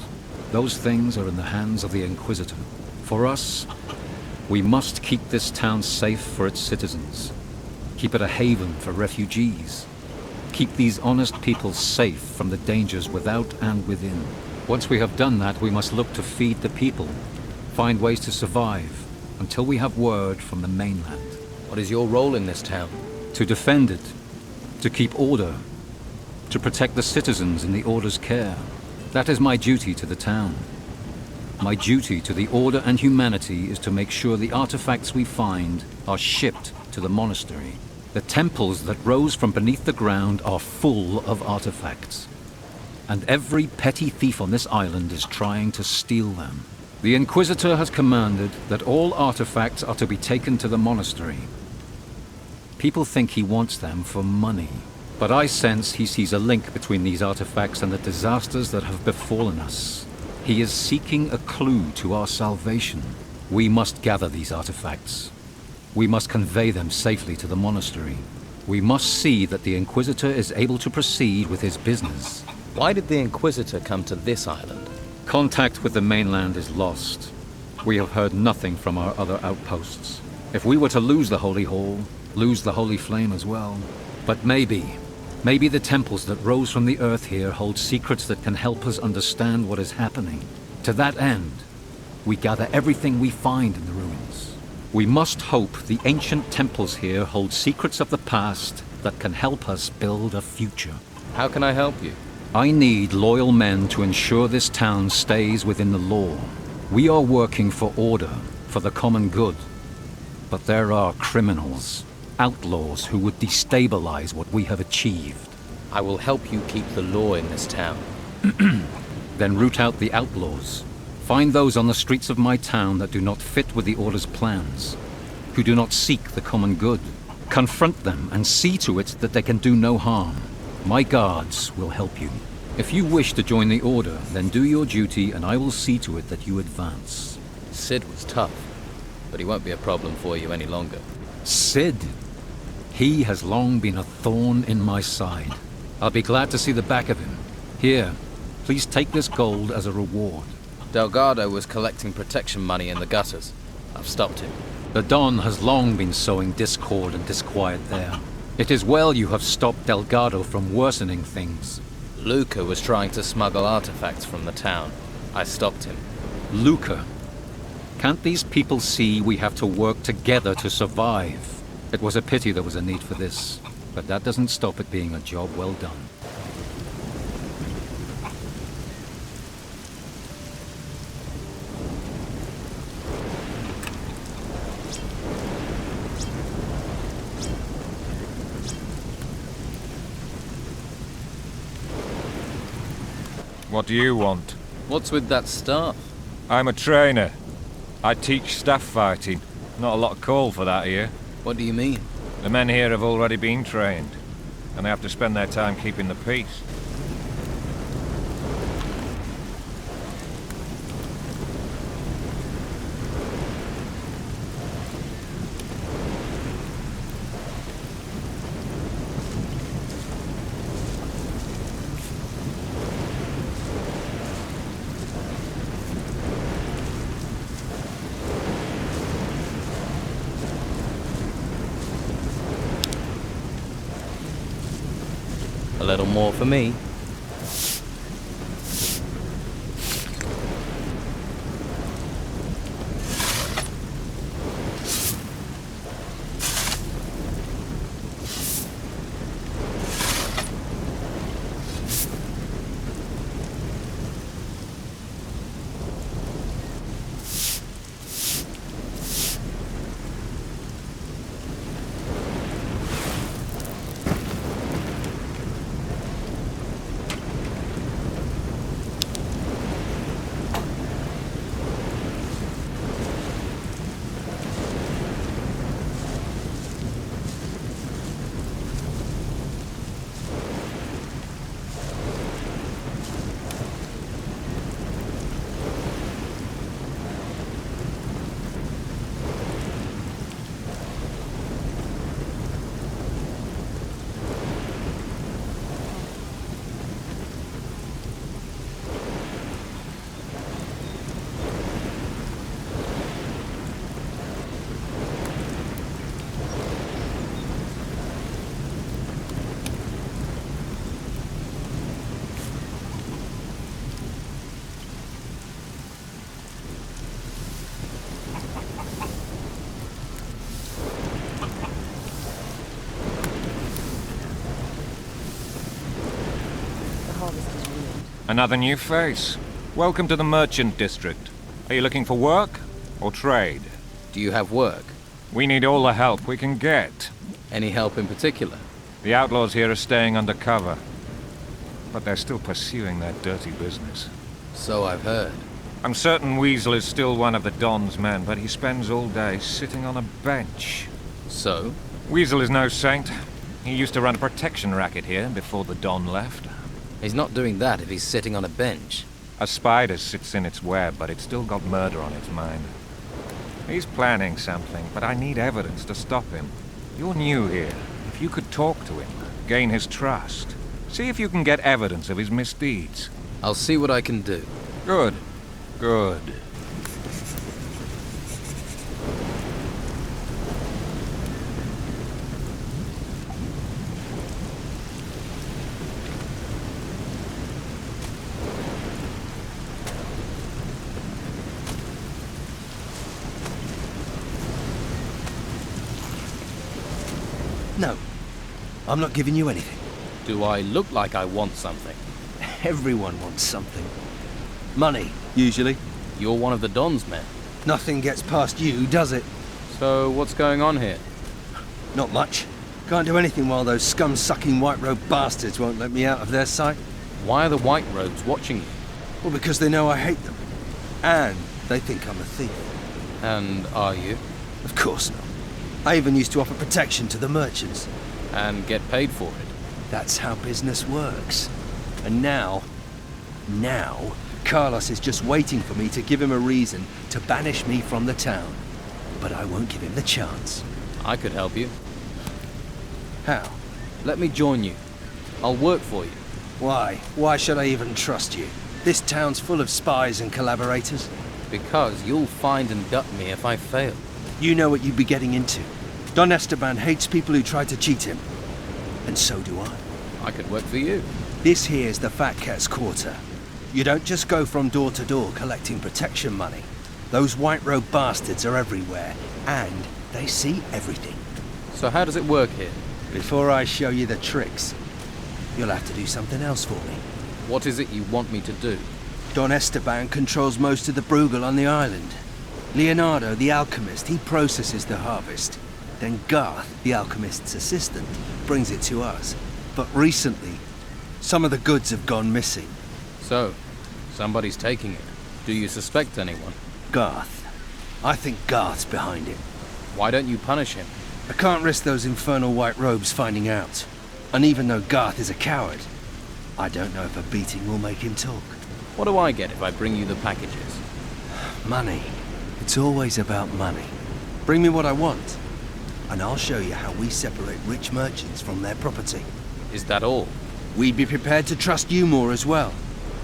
S21: Those things are in the hands of the Inquisitor. For us, we must keep this town safe for its citizens. Keep it a haven for refugees. Keep these honest people safe from the dangers without and within. Once we have done that, we must look to feed the people, find ways to survive, until we have word from the mainland.
S3: What is your role in this town?
S21: To defend it, to keep order, to protect the citizens in the Order's care. That is my duty to the town. My duty to the Order and humanity is to make sure the artifacts we find are shipped to the monastery. The temples that rose from beneath the ground are full of artifacts. And every petty thief on this island is trying to steal them. The Inquisitor has commanded that all artifacts are to be taken to the monastery. People think he wants them for money, but I sense he sees a link between these artifacts and the disasters that have befallen us. He is seeking a clue to our salvation. We must gather these artifacts. We must convey them safely to the monastery. We must see that the Inquisitor is able to proceed with his business.
S3: Why did the Inquisitor come to this island?
S21: Contact with the mainland is lost. We have heard nothing from our other outposts. If we were to lose the Holy Hall, lose the Holy Flame as well. But maybe the temples that rose from the earth here hold secrets that can help us understand what is happening. To that end, we gather everything we find in the ruins. We must hope the ancient temples here hold secrets of the past that can help us build a future.
S3: How can I help you?
S21: I need loyal men to ensure this town stays within the law. We are working for order, for the common good. But there are criminals, outlaws who would destabilize what we have achieved.
S3: I will help you keep the law in this town.
S21: Then root out the outlaws. Find those on the streets of my town that do not fit with the Order's plans, who do not seek the common good. Confront them and see to it that they can do no harm. My guards will help you. If you wish to join the Order, then do your duty and I will see to it that you advance.
S3: Sid was tough, but he won't be a problem for you any longer.
S21: Sid? He has long been a thorn in my side. I'll be glad to see the back of him. Here, please take this gold as a reward.
S3: Delgado was collecting protection money in the gutters. I've stopped him.
S21: The Don has long been sowing discord and disquiet there. It is well you have stopped Delgado from worsening things.
S3: Luca was trying to smuggle artifacts from the town. I stopped him.
S21: Luca? Can't these people see we have to work together to survive? It was a pity there was a need for this, but that doesn't stop it being a job well done.
S2: What do you want?
S3: What's with that staff?
S2: I'm a trainer. I teach staff fighting. Not a lot of call for that here.
S3: What do you mean?
S2: The men here have already been trained, and they have to spend their time keeping the peace.
S3: A little more for me.
S8: harvest is ruined.
S5: Another new face. Welcome to the merchant district. Are you looking for work or trade?
S3: Do you have work?
S5: We need all the help we can get.
S3: Any help in particular?
S5: The outlaws here are staying under cover. But they're still pursuing their dirty business.
S3: So I've heard.
S5: I'm certain Weasel is still one of the Don's men, but he spends all day sitting on a bench.
S3: So?
S5: Weasel is no saint. He used to run a protection racket here before the Don left.
S3: He's not doing that if he's sitting on a bench.
S5: A spider sits in its web, but it's still got murder on its mind. He's planning something, but I need evidence to stop him. You're new here. If you could talk to him, gain his trust, see if you can get evidence of his misdeeds.
S3: I'll see what I can do.
S5: Good. Good.
S18: No, I'm not giving you anything.
S3: Do I look like I want something?
S18: Everyone wants something. Money, usually.
S3: You're one of the Don's men.
S18: Nothing gets past you, does it?
S3: So what's going on here?
S18: Not much. Can't do anything while those scum-sucking white-robe bastards won't let me out of their sight.
S3: Why are the white robes watching you?
S18: Well, because they know I hate them. And they think I'm a thief.
S3: And are you?
S18: Of course not. I even used to offer protection to the merchants.
S3: And get paid for it.
S18: That's how business works. And now, Carlos is just waiting for me to give him a reason to banish me from the town. But I won't give him the chance.
S3: I could help you.
S18: How?
S3: Let me join you. I'll work for you.
S18: Why? Why should I even trust you? This town's full of spies and collaborators.
S3: Because you'll find and gut me if I fail.
S18: You know what you'd be getting into. Don Esteban hates people who try to cheat him. And so do I.
S3: I could work for you.
S18: This here's the Fat Cat's Quarter. You don't just go from door to door collecting protection money. Those white-robe bastards are everywhere, and they see everything.
S3: So how does it work here?
S18: Before I show you the tricks, you'll have to do something else for me.
S3: What is it you want me to do?
S18: Don Esteban controls most of the Bruegel on the island. Leonardo, the alchemist, he processes the harvest. Then Garth, the alchemist's assistant, brings it to us. But recently, some of the goods have gone missing.
S3: So, somebody's taking it. Do you suspect anyone?
S18: Garth. I think Garth's behind it.
S3: Why don't you punish him?
S18: I can't risk those infernal white robes finding out. And even though Garth is a coward, I don't know if a beating will make him talk.
S3: What do I get if I bring you the packages?
S18: Money. It's always about money. Bring me what I want, and I'll show you how we separate rich merchants from their property.
S3: Is that all?
S18: We'd be prepared to trust you more as well.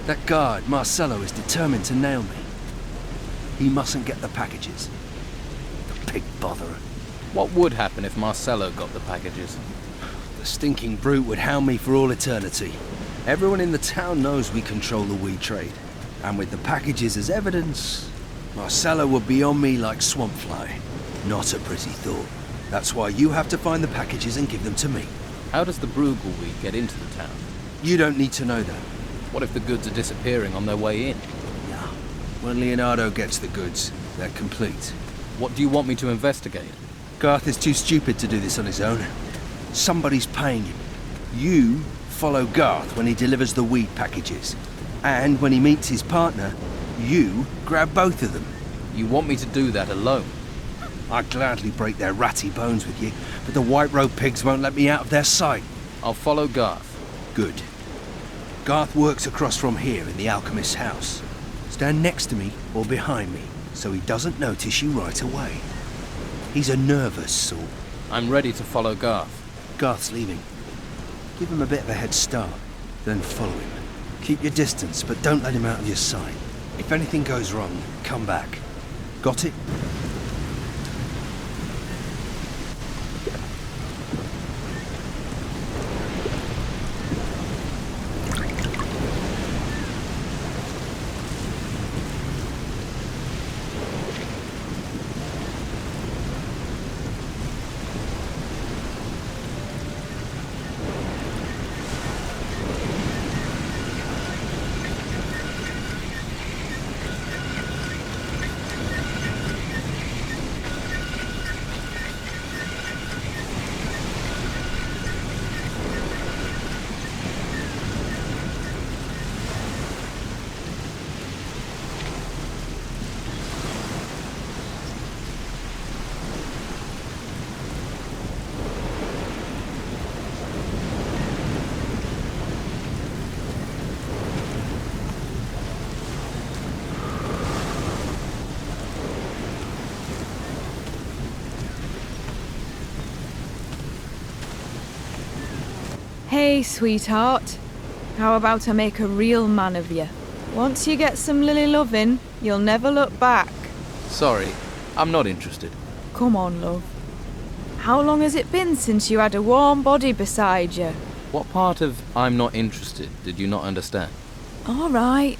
S18: That guard, Marcelo, is determined to nail me. He mustn't get the packages. The pig botherer.
S3: What would happen if Marcelo got the packages?
S18: The stinking brute would hound me for all eternity. Everyone in the town knows we control the weed trade. And with the packages as evidence, Marcelo would be on me like swampfly. Not a pretty thought. That's why you have to find the packages and give them to me.
S3: How does the Bruegel weed get into the town?
S18: You don't need to know that.
S3: What if the goods are disappearing on their way in?
S18: No. When Leonardo gets the goods, they're complete.
S3: What do you want me to investigate?
S18: Garth is too stupid to do this on his own. Somebody's paying him. You follow Garth when he delivers the weed packages. And when he meets his partner, you grab both of them.
S3: You want me to do that alone?
S18: I'd gladly break their ratty bones with you, but the white-robe pigs won't let me out of their sight.
S3: I'll follow Garth.
S18: Good. Garth works across from here in the alchemist's house. Stand next to me or behind me, so he doesn't notice you right away. He's a nervous sort.
S3: I'm ready to follow Garth.
S18: Garth's leaving. Give him a bit of a head start, then follow him. Keep your distance, but don't let him out of your sight. If anything goes wrong, come back. Got it?
S17: Hey, sweetheart. How about I make a real man of you? Once you get some lily loving, you'll never look back.
S3: Sorry, I'm not interested.
S17: Come on, love. How long has it been since you had a warm body beside you?
S3: What part of I'm not interested did you not understand?
S17: All right.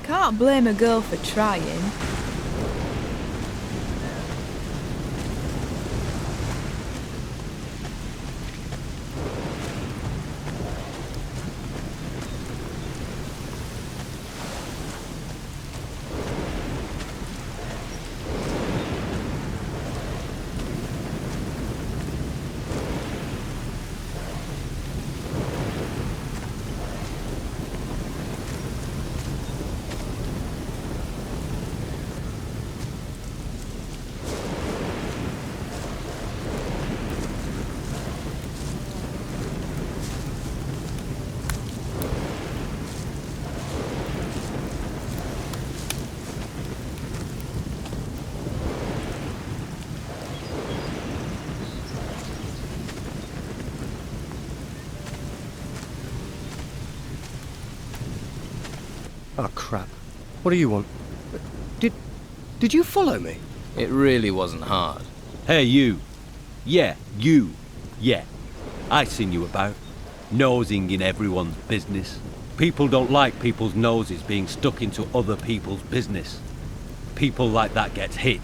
S17: Can't blame a girl for trying.
S10: Oh, crap. What do you want? Did you follow me?
S3: It really wasn't hard.
S12: Hey, you. Yeah, you. Yeah. I seen you about. Nosing in everyone's business. People don't like people's noses being stuck into other people's business. People like that gets hit.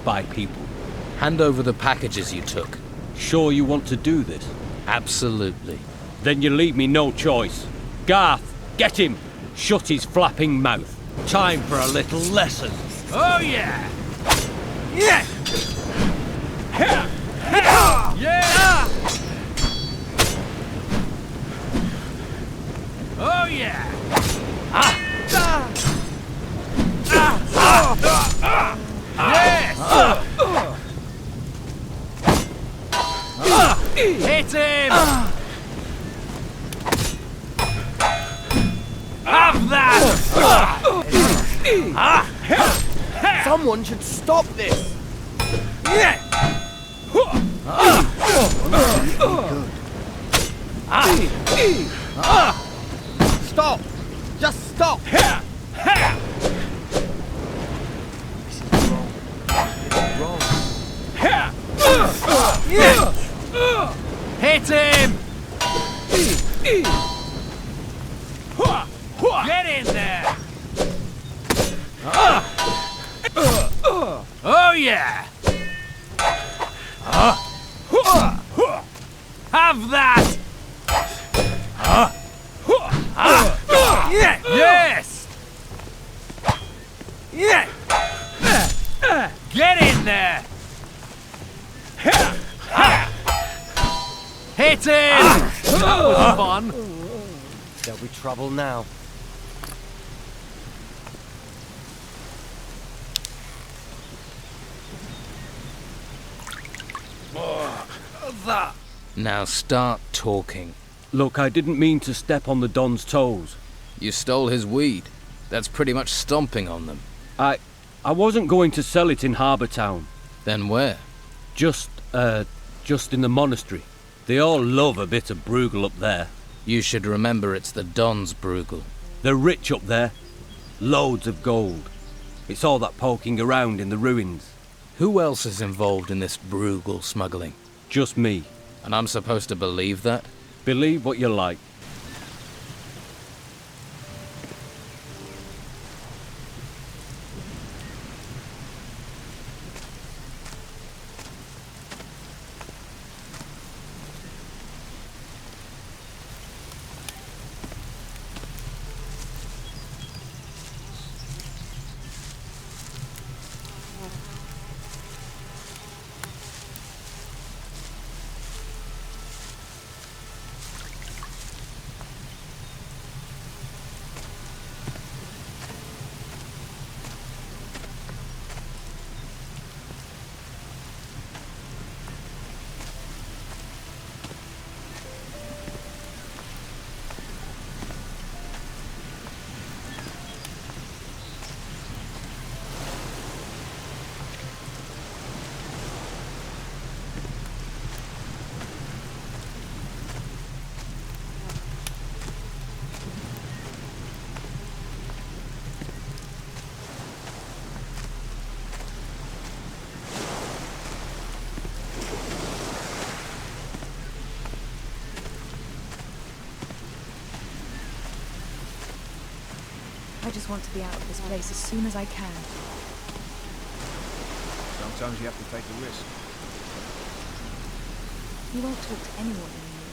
S12: By people.
S3: Hand over the packages you took.
S12: Sure you want to do this?
S3: Absolutely.
S12: Then you leave me no choice. Garth, get him! Shut his flapping mouth. Time for a little lesson.
S14: Oh yeah!
S12: Yeah!
S14: Yeah! Oh yeah! Yes! Hit him! Have that!
S18: Someone should stop this! Stop! Just stop!
S14: Hit him! Get in there! Oh yeah! Have that! Yes! Get in there! Hit him! That was fun!
S10: There'll be trouble now.
S14: That.
S3: Now start talking.
S12: Look, I didn't mean to step on the Don's toes.
S3: You stole his weed. That's pretty much stomping on them.
S12: I wasn't going to sell it in Harbour Town.
S3: Then where?
S12: Just in the monastery. They all love a bit of Bruegel up there.
S3: You should remember it's the Don's Bruegel.
S12: They're rich up there. Loads of gold. It's all that poking around in the ruins.
S3: Who else is involved in this Bruegel smuggling?
S12: Just me.
S3: And I'm supposed to believe that?
S12: Believe what you like.
S17: I just want to be out of this place as soon as I can.
S5: Sometimes you have to take a risk.
S17: You won't talk to anyone anymore.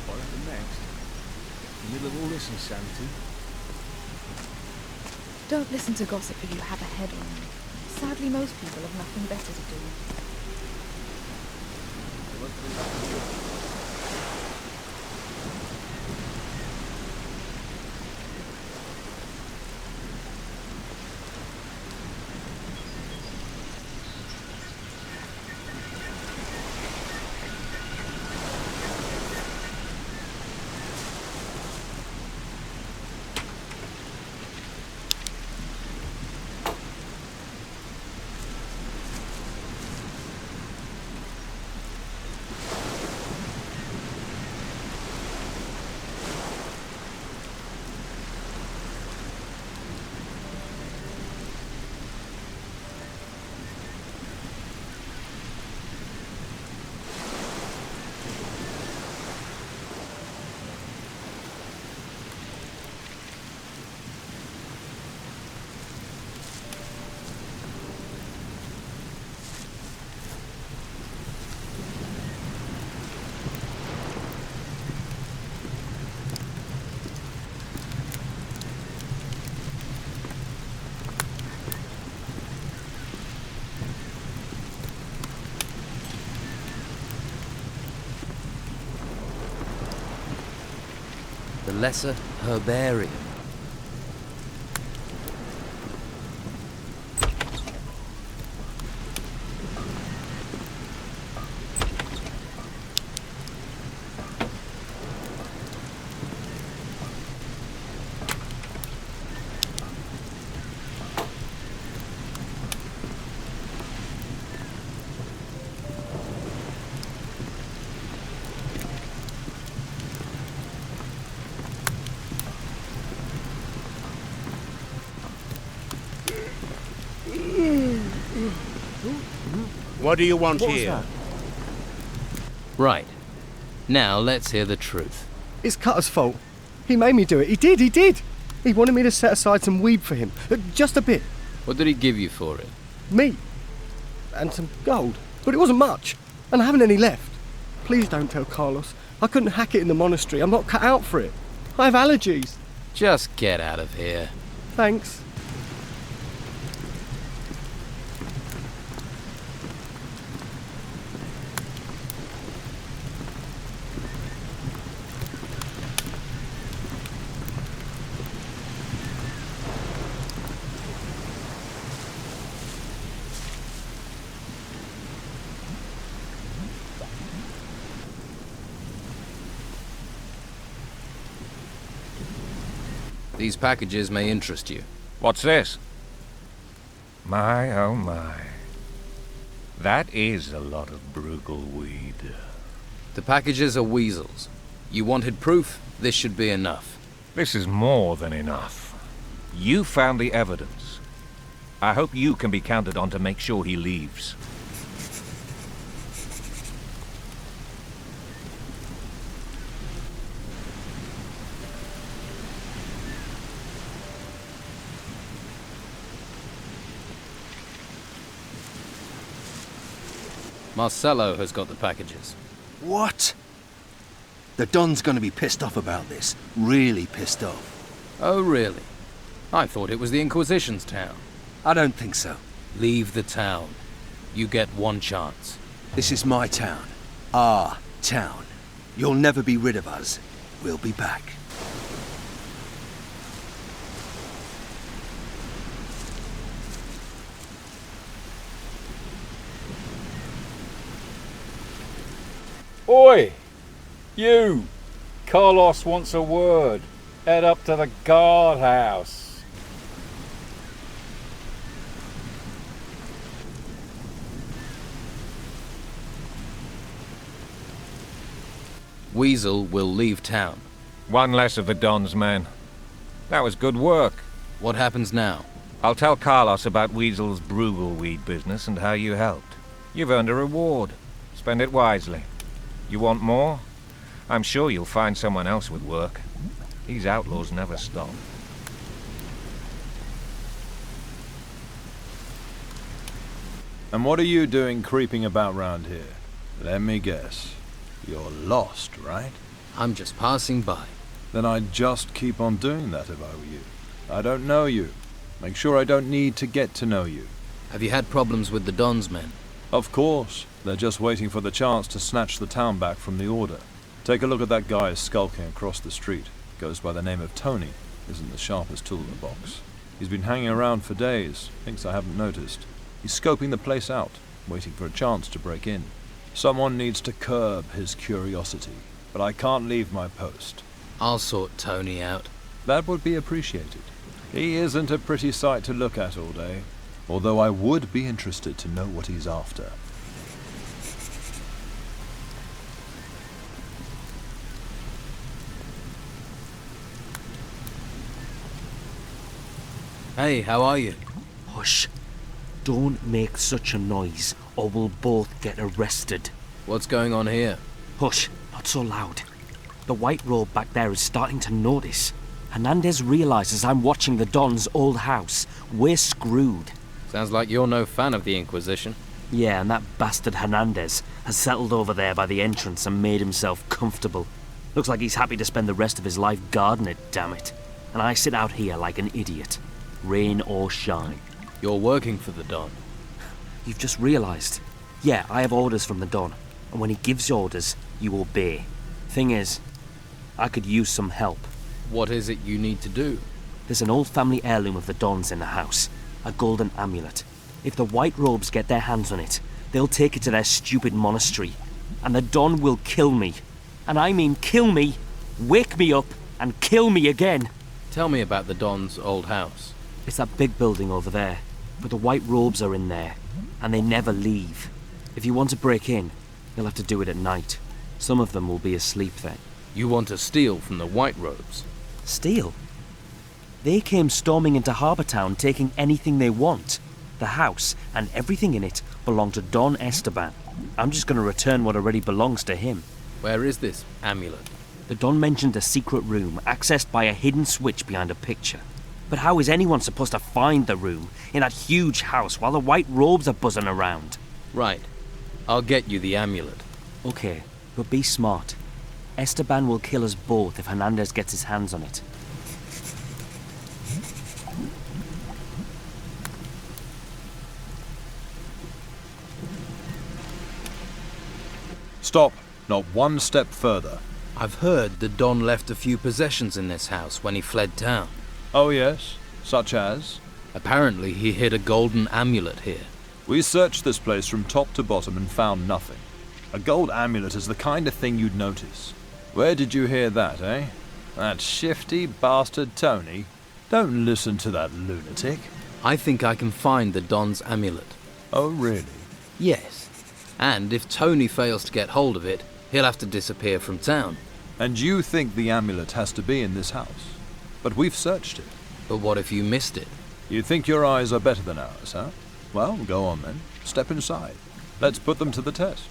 S7: What happened next? In the middle of all this insanity?
S17: Don't listen to gossip if you have a head on. Sadly, most people have nothing better to do.
S3: The Lesser Herbarium.
S4: What do you want here?
S3: Right. Now let's hear the truth.
S10: It's Cutter's fault. He made me do it. He did. He wanted me to set aside some weed for him. Just a bit.
S3: What did he give you for it?
S10: Meat. And some gold. But it wasn't much. And I haven't any left. Please don't tell Carlos. I couldn't hack it in the monastery. I'm not cut out for it. I have allergies.
S3: Just get out of here.
S10: Thanks.
S3: These packages may interest you.
S5: What's this? My, oh my. That is a lot of Bruegel weed.
S3: The packages are weasels. You wanted proof? This should be enough.
S5: This is more than enough. You found the evidence. I hope you can be counted on to make sure he leaves.
S3: Marcello has got the packages.
S16: What? The Don's gonna be pissed off about this. Really pissed off.
S3: Oh, really? I thought it was the Inquisition's town.
S16: I don't think so.
S3: Leave the town. You get one chance.
S16: This is my town. Our town. You'll never be rid of us. We'll be back.
S22: Oi! You! Carlos wants a word. Head up to the guardhouse.
S3: Weasel will leave town.
S5: One less of the Don's men. That was good work.
S3: What happens now?
S5: I'll tell Carlos about Weasel's Brugelweed business and how you helped. You've earned a reward. Spend it wisely. You want more? I'm sure you'll find someone else with work. These outlaws never stop.
S11: And what are you doing creeping about round here? Let me guess. You're lost, right?
S3: I'm just passing by.
S11: Then I'd just keep on doing that if I were you. I don't know you. Make sure I don't need to get to know you.
S3: Have you had problems with the Don's men?
S11: Of course. They're just waiting for the chance to snatch the town back from the Order. Take a look at that guy skulking across the street. Goes by the name of Tony. Isn't the sharpest tool in the box. He's been hanging around for days. Thinks I haven't noticed. He's scoping the place out, waiting for a chance to break in. Someone needs to curb his curiosity, but I can't leave my post.
S3: I'll sort Tony out.
S11: That would be appreciated. He isn't a pretty sight to look at all day, although I would be interested to know what he's after.
S3: Hey, how are you?
S20: Hush. Don't make such a noise, or we'll both get arrested.
S3: What's going on here?
S20: Hush, not so loud. The white robe back there is starting to notice. Hernandez realizes I'm watching the Don's old house. We're screwed.
S3: Sounds like you're no fan of the Inquisition.
S20: Yeah, and that bastard Hernandez has settled over there by the entrance and made himself comfortable. Looks like he's happy to spend the rest of his life guarding it, damn it. And I sit out here like an idiot. Rain or shine.
S3: You're working for the Don.
S20: You've just realized. Yeah, I have orders from the Don. And when he gives orders, you obey. Thing is, I could use some help.
S3: What is it you need to do?
S20: There's an old family heirloom of the Don's in the house. A golden amulet. If the white robes get their hands on it, they'll take it to their stupid monastery. And the Don will kill me. And I mean kill me, wake me up, and kill me again.
S3: Tell me about the Don's old house.
S20: It's that big building over there. But the white robes are in there. And they never leave. If you want to break in, you'll have to do it at night. Some of them will be asleep then.
S3: You want to steal from the white robes?
S20: Steal? They came storming into Harbour Town taking anything they want. The house and everything in it belong to Don Esteban. I'm just going to return what already belongs to him.
S3: Where is this amulet?
S20: The Don mentioned a secret room accessed by a hidden switch behind a picture. But how is anyone supposed to find the room in that huge house while the white robes are buzzing around?
S3: Right. I'll get you the amulet.
S20: Okay, but be smart. Esteban will kill us both if Hernandez gets his hands on it.
S11: Stop. Not one step further.
S3: I've heard the Don left a few possessions in this house when he fled town.
S11: Oh yes? Such as?
S3: Apparently he hid a golden amulet here.
S11: We searched this place from top to bottom and found nothing. A gold amulet is the kind of thing you'd notice. Where did you hear that, eh? That shifty bastard Tony? Don't listen to that lunatic.
S3: I think I can find the Don's amulet.
S11: Oh, really?
S3: Yes. And if Tony fails to get hold of it, he'll have to disappear from town.
S11: And you think the amulet has to be in this house? But we've searched it.
S3: But what if you missed it?
S11: You think your eyes are better than ours, huh? Well, go on then. Step inside. Let's put them to the test.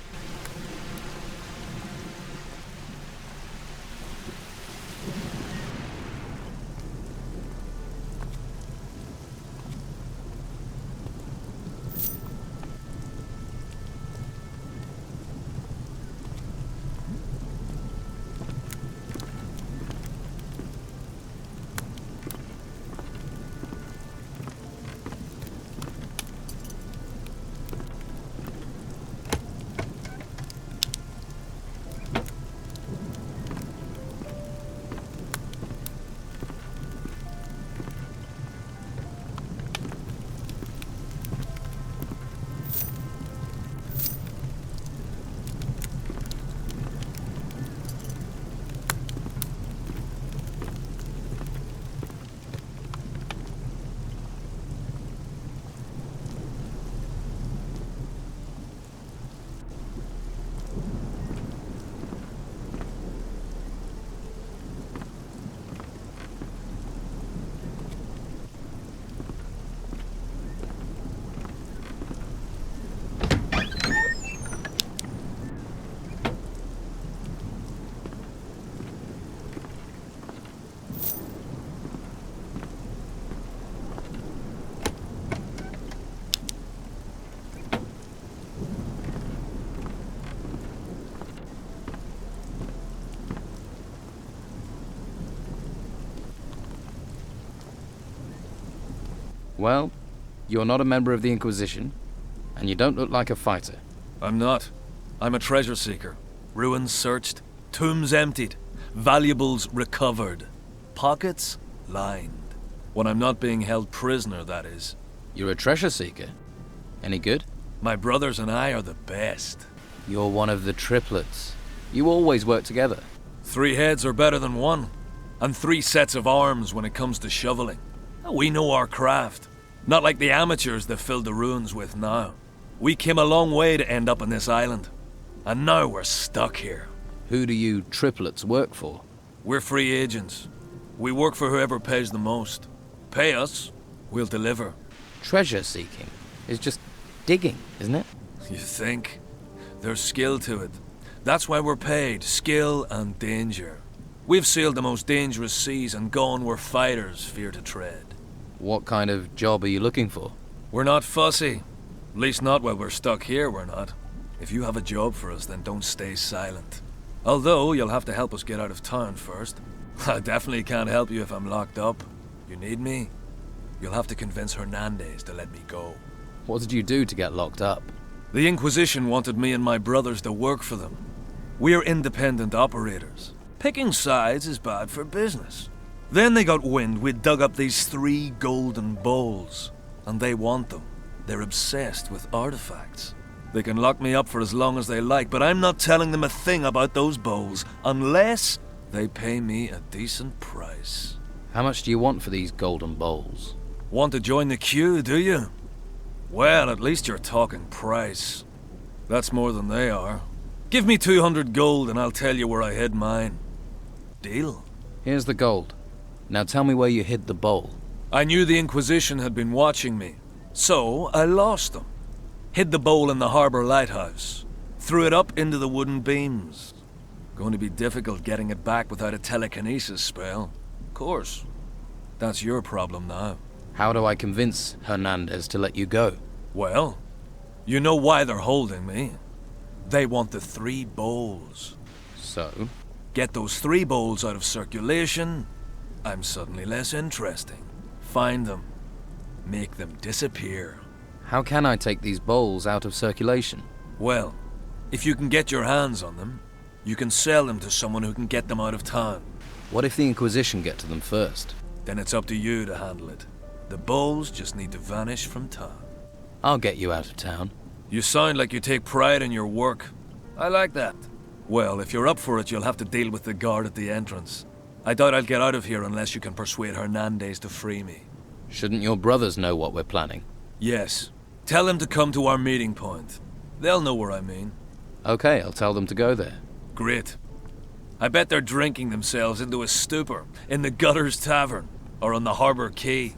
S3: Well, you're not a member of the Inquisition, and you don't look like a fighter.
S2: I'm not. I'm a treasure seeker. Ruins searched, tombs emptied, valuables recovered, pockets lined. When I'm not being held prisoner, that is.
S3: You're a treasure seeker? Any good?
S2: My brothers and I are the best.
S3: You're one of the triplets. You always work together.
S2: 3 heads are better than 1, and 3 sets of arms when it comes to shoveling. We know our craft, not like the amateurs that filled the ruins with now. We came a long way to end up on this island, and now we're stuck here.
S3: Who do you triplets work for?
S2: We're free agents. We work for whoever pays the most. Pay us, we'll deliver.
S3: Treasure seeking is just digging, isn't it?
S2: You think? There's skill to it. That's why we're paid, skill and danger. We've sailed the most dangerous seas and gone where fighters fear to tread.
S3: What kind of job are you looking for?
S2: We're not fussy. At least not while we're stuck here, we're not. If you have a job for us, then don't stay silent. Although, you'll have to help us get out of town first. I definitely can't help you if I'm locked up. You need me? You'll have to convince Hernandez to let me go.
S3: What did you do to get locked up?
S2: The Inquisition wanted me and my brothers to work for them. We're independent operators. Picking sides is bad for business. Then they got wind we'd dug up these 3 golden bowls, and they want them. They're obsessed with artifacts. They can lock me up for as long as they like, but I'm not telling them a thing about those bowls, unless they pay me a decent price.
S3: How much do you want for these golden bowls?
S2: Want to join the queue, do you? Well, at least you're talking price. That's more than they are. Give me 200 gold and I'll tell you where I hid mine. Deal?
S3: Here's the gold. Now tell me where you hid the bowl.
S2: I knew the Inquisition had been watching me, so I lost them. Hid the bowl in the harbor lighthouse. Threw it up into the wooden beams. Going to be difficult getting it back without a telekinesis spell. Of course. That's your problem now.
S3: How do I convince Hernandez to let you go?
S2: Well, you know why they're holding me. They want the 3 bowls.
S3: So?
S2: Get those 3 bowls out of circulation, I'm suddenly less interesting. Find them. Make them disappear.
S3: How can I take these bowls out of circulation?
S2: Well, if you can get your hands on them, you can sell them to someone who can get them out of town.
S3: What if the Inquisition get to them first?
S2: Then it's up to you to handle it. The bowls just need to vanish from town.
S3: I'll get you out of town.
S2: You sound like you take pride in your work. I like that. Well, if you're up for it, you'll have to deal with the guard at the entrance. I doubt I'll get out of here unless you can persuade Hernandez to free me.
S3: Shouldn't your brothers know what we're planning?
S2: Yes. Tell them to come to our meeting point. They'll know where I mean.
S3: Okay, I'll tell them to go there.
S2: Great. I bet they're drinking themselves into a stupor in the Gutters Tavern or on the Harbor Quay.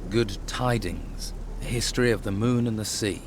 S3: Good Tidings, a history of the moon and the sea.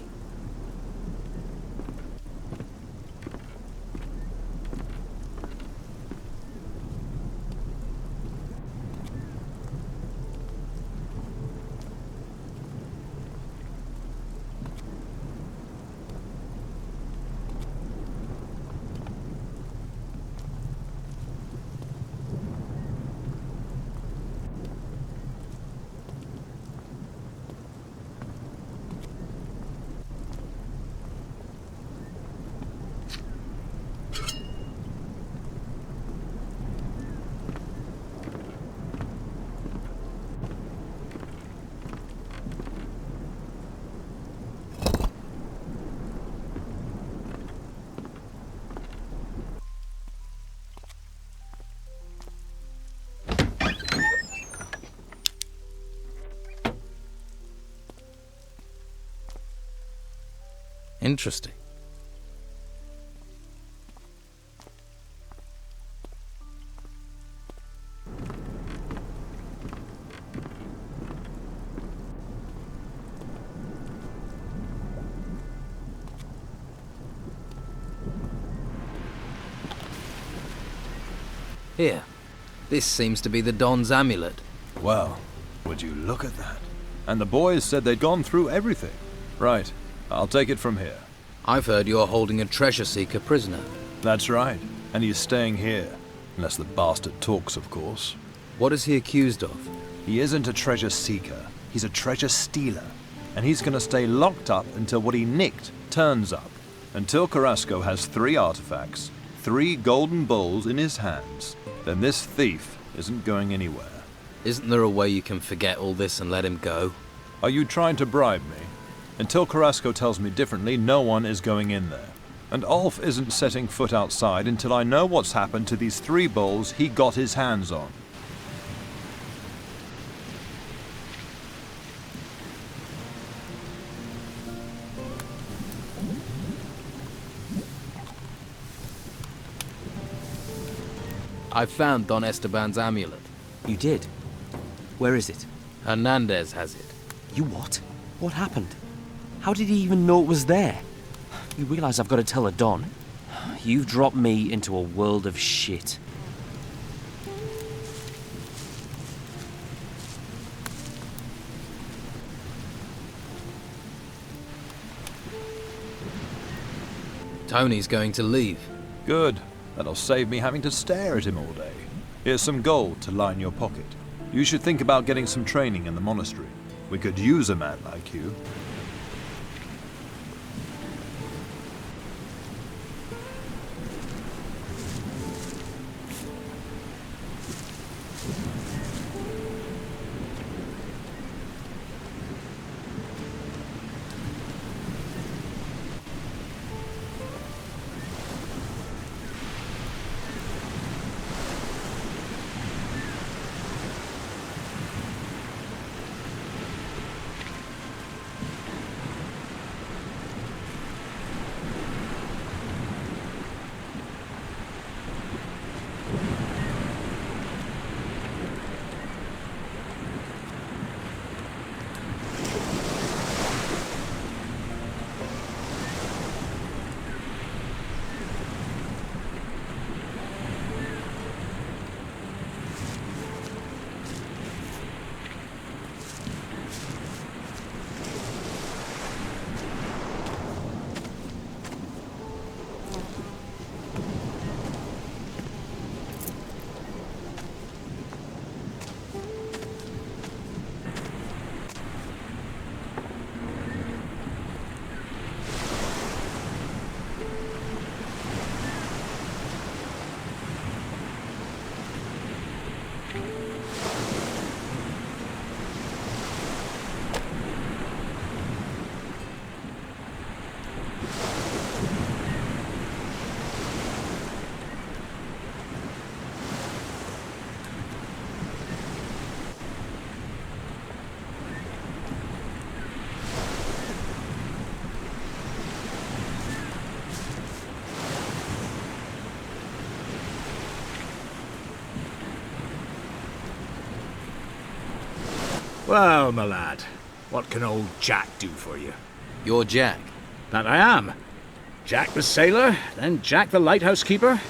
S3: Interesting. Here. This seems to be the Don's amulet.
S11: Well, would you look at that? And the boys said they'd gone through everything. Right, I'll take it from here.
S3: I've heard you're holding a treasure seeker prisoner.
S11: That's right, and he's staying here. Unless the bastard talks, of course.
S3: What is he accused of?
S11: He isn't a treasure seeker. He's a treasure stealer. And he's gonna stay locked up until what he nicked turns up. Until Carrasco has 3 artifacts, 3 golden bowls in his hands, then this thief isn't going anywhere.
S3: Isn't there a way you can forget all this and let him go?
S11: Are you trying to bribe me? Until Carrasco tells me differently, no one is going in there. And Ulf isn't setting foot outside until I know what's happened to these 3 bowls he got his hands on.
S3: I found Don Esteban's amulet.
S20: You did? Where is it?
S3: Hernandez has it.
S20: You what? What happened? How did he even know it was there? You realize I've got to tell a Don? You've dropped me into a world of shit.
S3: Tony's going to leave.
S11: Good. That'll save me having to stare at him all day. Here's some gold to line your pocket. You should think about getting some training in the monastery. We could use a man like you.
S4: Well, my lad, what can old Jack do for you?
S3: You're Jack.
S4: That I am. Jack the sailor, then Jack the lighthouse keeper,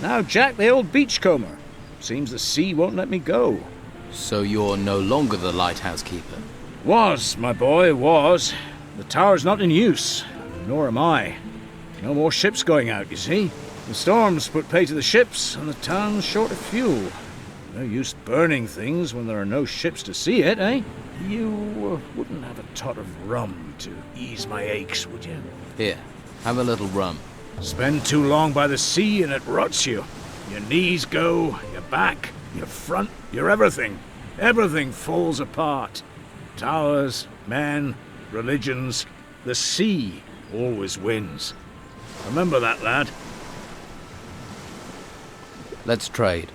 S4: now Jack the old beachcomber. Seems the sea won't let me go.
S3: So you're no longer the lighthouse keeper?
S4: Was, my boy, was. The tower's not in use, nor am I. No more ships going out, you see. The storms put pay to the ships, and the town's short of fuel. No use burning things when there are no ships to see it, eh? You wouldn't have a tot of rum to ease my aches, would you?
S3: Here, have a little rum.
S4: Spend too long by the sea and it rots you. Your knees go, your back, your front, your everything. Everything falls apart. Towers, men, religions, the sea always wins. Remember that, lad.
S3: Let's trade.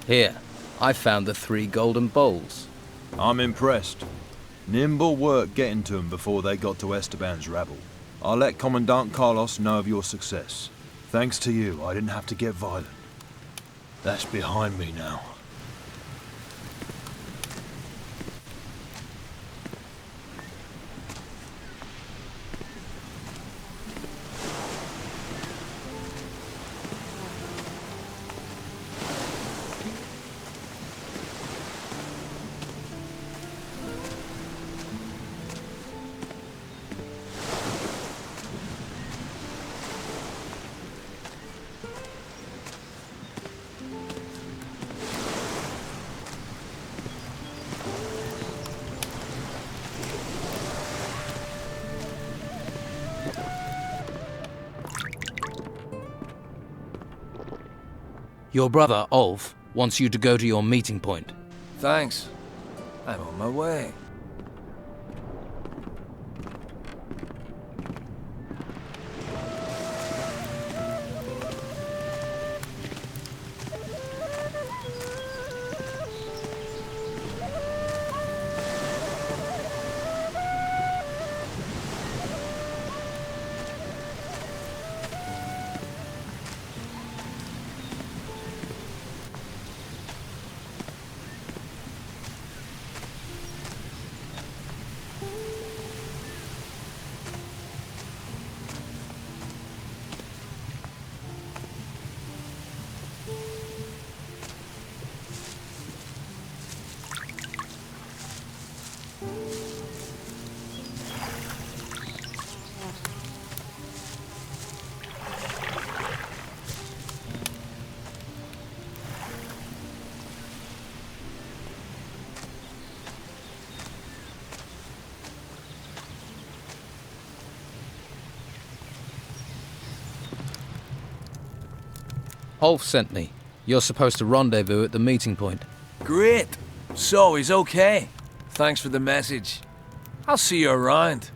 S3: Here, I found the 3 golden bowls.
S11: I'm impressed. Nimble work getting to them before they got to Esteban's rabble. I'll let Commandant Carlos know of your success. Thanks to you, I didn't have to get violent. That's behind me now.
S3: Your brother, Ulf, wants you to go to your meeting point.
S2: Thanks. I'm on my way.
S3: Ulf sent me. You're supposed to rendezvous at the meeting point.
S2: Great. So he's okay. Thanks for the message. I'll see you around.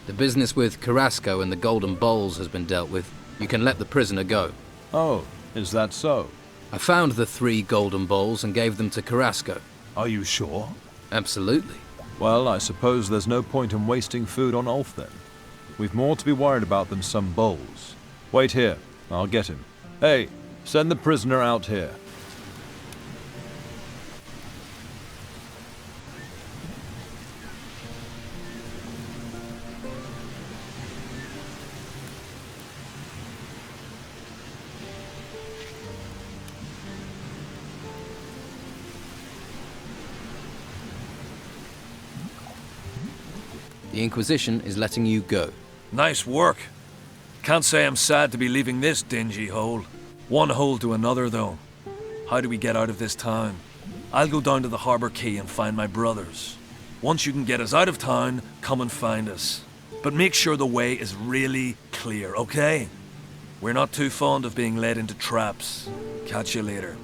S3: The business with Carrasco and the golden bowls has been dealt with. You can let the prisoner go.
S11: Oh, is that so?
S3: I found the 3 golden bowls and gave them to Carrasco.
S11: Are you sure?
S3: Absolutely.
S11: Well, I suppose there's no point in wasting food on Ulf then. We've more to be worried about than some bowls. Wait here. I'll get him. Hey, send the prisoner out here.
S3: The Inquisition is letting you go.
S2: Nice work. Can't say I'm sad to be leaving this dingy hole. One hole to another, though. How do we get out of this town? I'll go down to the harbour quay and find my brothers. Once you can get us out of town, come and find us. But make sure the way is really clear, okay? We're not too fond of being led into traps. Catch you later.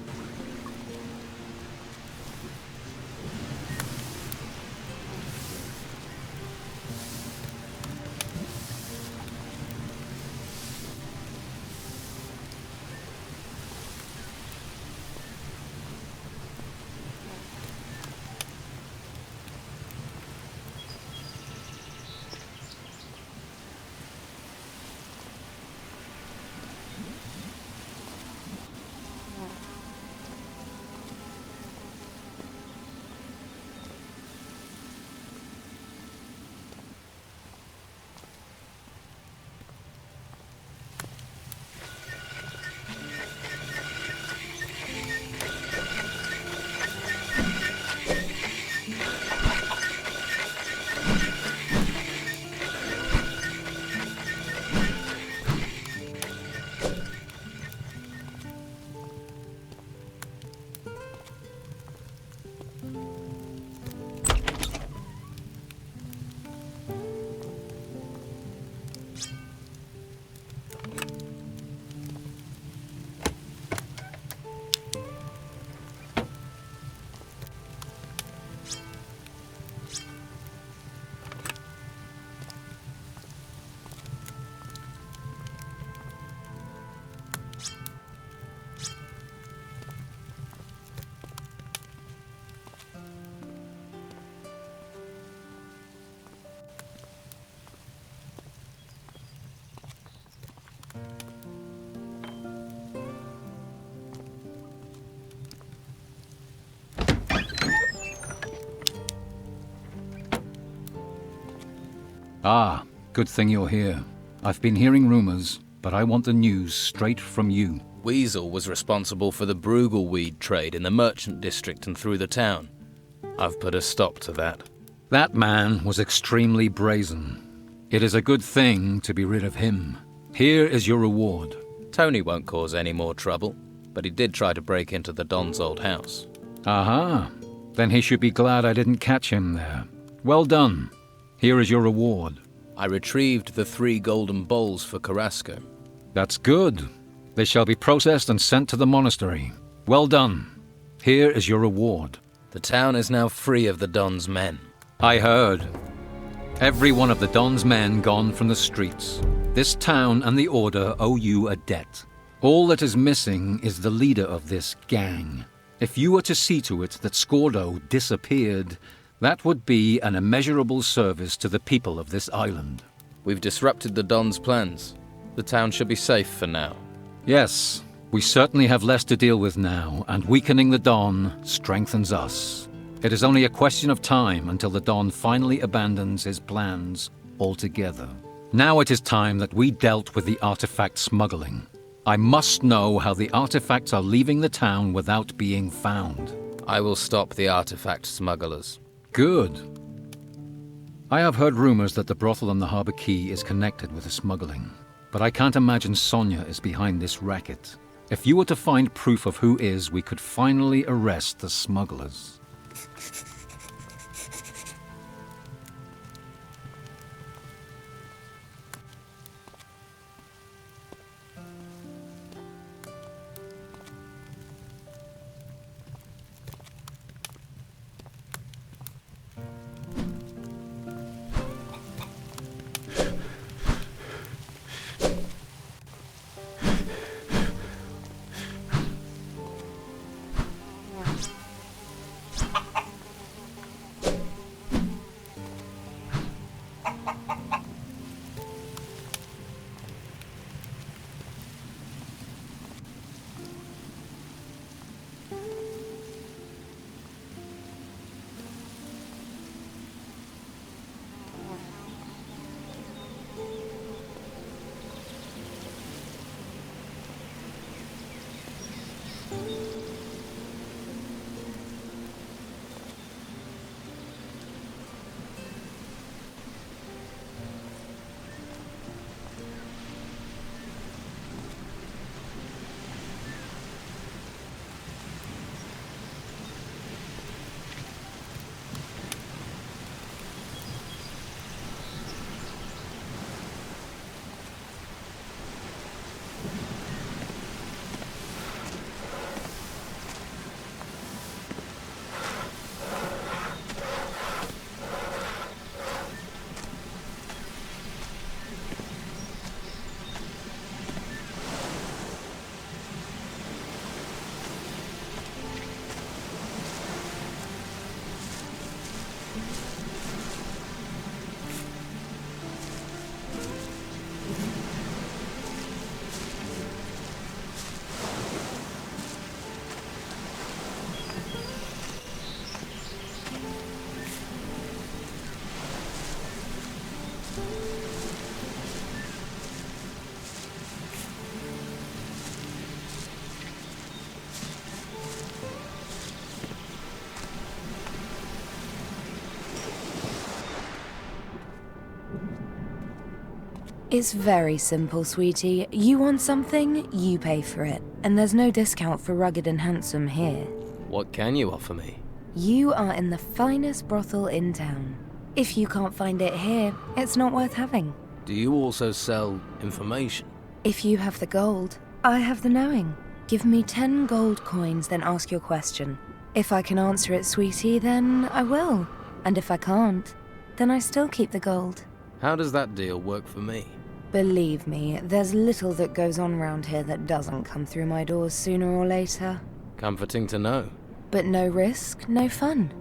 S21: Ah, good thing you're here. I've been hearing rumors, but I want the news straight from you.
S3: Weasel was responsible for the Brugal weed trade in the merchant district and through the town. I've put a stop to that.
S21: That man was extremely brazen. It is a good thing to be rid of him. Here is your reward.
S3: Tony won't cause any more trouble, but he did try to break into the Don's old house.
S21: Aha. Then he should be glad I didn't catch him there. Well done. Here is your reward.
S3: I retrieved the 3 golden bowls for Carrasco.
S21: That's good. They shall be processed and sent to the monastery. Well done. Here is your reward.
S3: The town is now free of the Don's men.
S21: I heard. Every one of the Don's men gone from the streets. This town and the Order owe you a debt. All that is missing is the leader of this gang. If you were to see to it that Scordo disappeared, that would be an immeasurable service to the people of this island.
S3: We've disrupted the Don's plans. The town should be safe for now.
S21: Yes, we certainly have less to deal with now, and weakening the Don strengthens us. It is only a question of time until the Don finally abandons his plans altogether. Now it is time that we dealt with the artifact smuggling. I must know how the artifacts are leaving the town without being found.
S3: I will stop the artifact smugglers.
S21: Good. I have heard rumors that the brothel on the Harbour Quay is connected with the smuggling, but I can't imagine Sonia is behind this racket. If you were to find proof of who is, we could finally arrest the smugglers.
S9: It's very simple, sweetie. You want something, you pay for it. And there's no discount for rugged and handsome here.
S3: What can you offer me?
S9: You are in the finest brothel in town. If you can't find it here, it's not worth having.
S3: Do you also sell information?
S9: If you have the gold, I have the knowing. Give me 10 gold coins, then ask your question. If I can answer it, sweetie, then I will. And if I can't, then I still keep the gold.
S3: How does that deal work for me?
S9: Believe me, there's little that goes on round here that doesn't come through my doors sooner or later.
S3: Comforting to know.
S9: But no risk, no fun,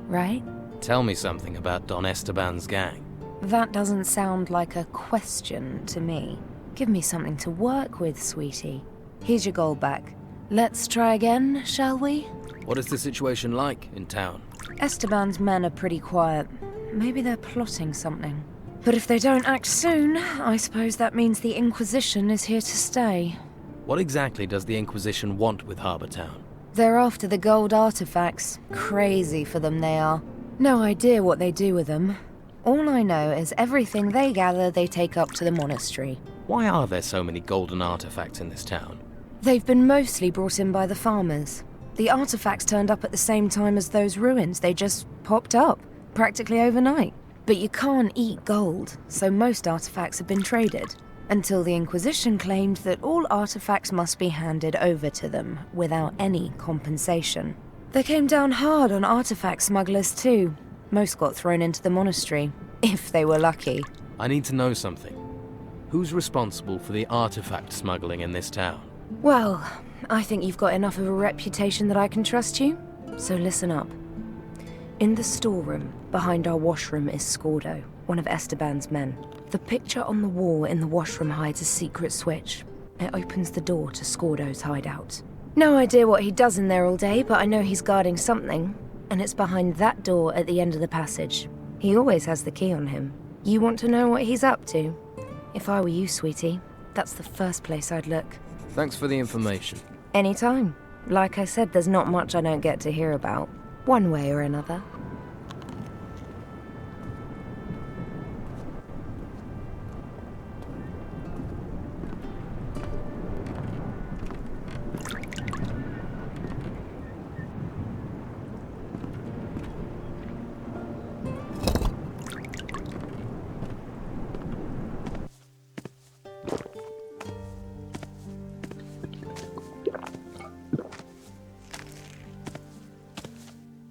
S9: right?
S3: Tell me something about Don Esteban's gang.
S9: That doesn't sound like a question to me. Give me something to work with, sweetie. Here's your gold back. Let's try again, shall we?
S3: What is the situation like in town?
S9: Esteban's men are pretty quiet. Maybe they're plotting something. But if they don't act soon, I suppose that means the Inquisition is here to stay.
S3: What exactly does the Inquisition want with Harbour Town?
S9: They're after the gold artifacts. Crazy for them they are. No idea what they do with them. All I know is everything they gather they take up to the monastery.
S3: Why are there so many golden artifacts in this town?
S9: They've been mostly brought in by the farmers. The artifacts turned up at the same time as those ruins. They just popped up, practically overnight. But you can't eat gold, so most artifacts have been traded. Until the Inquisition claimed that all artifacts must be handed over to them, without any compensation. They came down hard on artifact smugglers too. Most got thrown into the monastery, if they were lucky.
S3: I need to know something. Who's responsible for the artifact smuggling in this town?
S9: Well, I think you've got enough of a reputation that I can trust you, so listen up. In the storeroom, behind our washroom, is Scordo, one of Esteban's men. The picture on the wall in the washroom hides a secret switch. It opens the door to Scordo's hideout. No idea what he does in there all day, but I know he's guarding something, and it's behind that door at the end of the passage. He always has the key on him. You want to know what he's up to? If I were you, sweetie, that's the first place I'd look.
S3: Thanks for the information.
S9: Anytime. Like I said, there's not much I don't get to hear about, one way or another.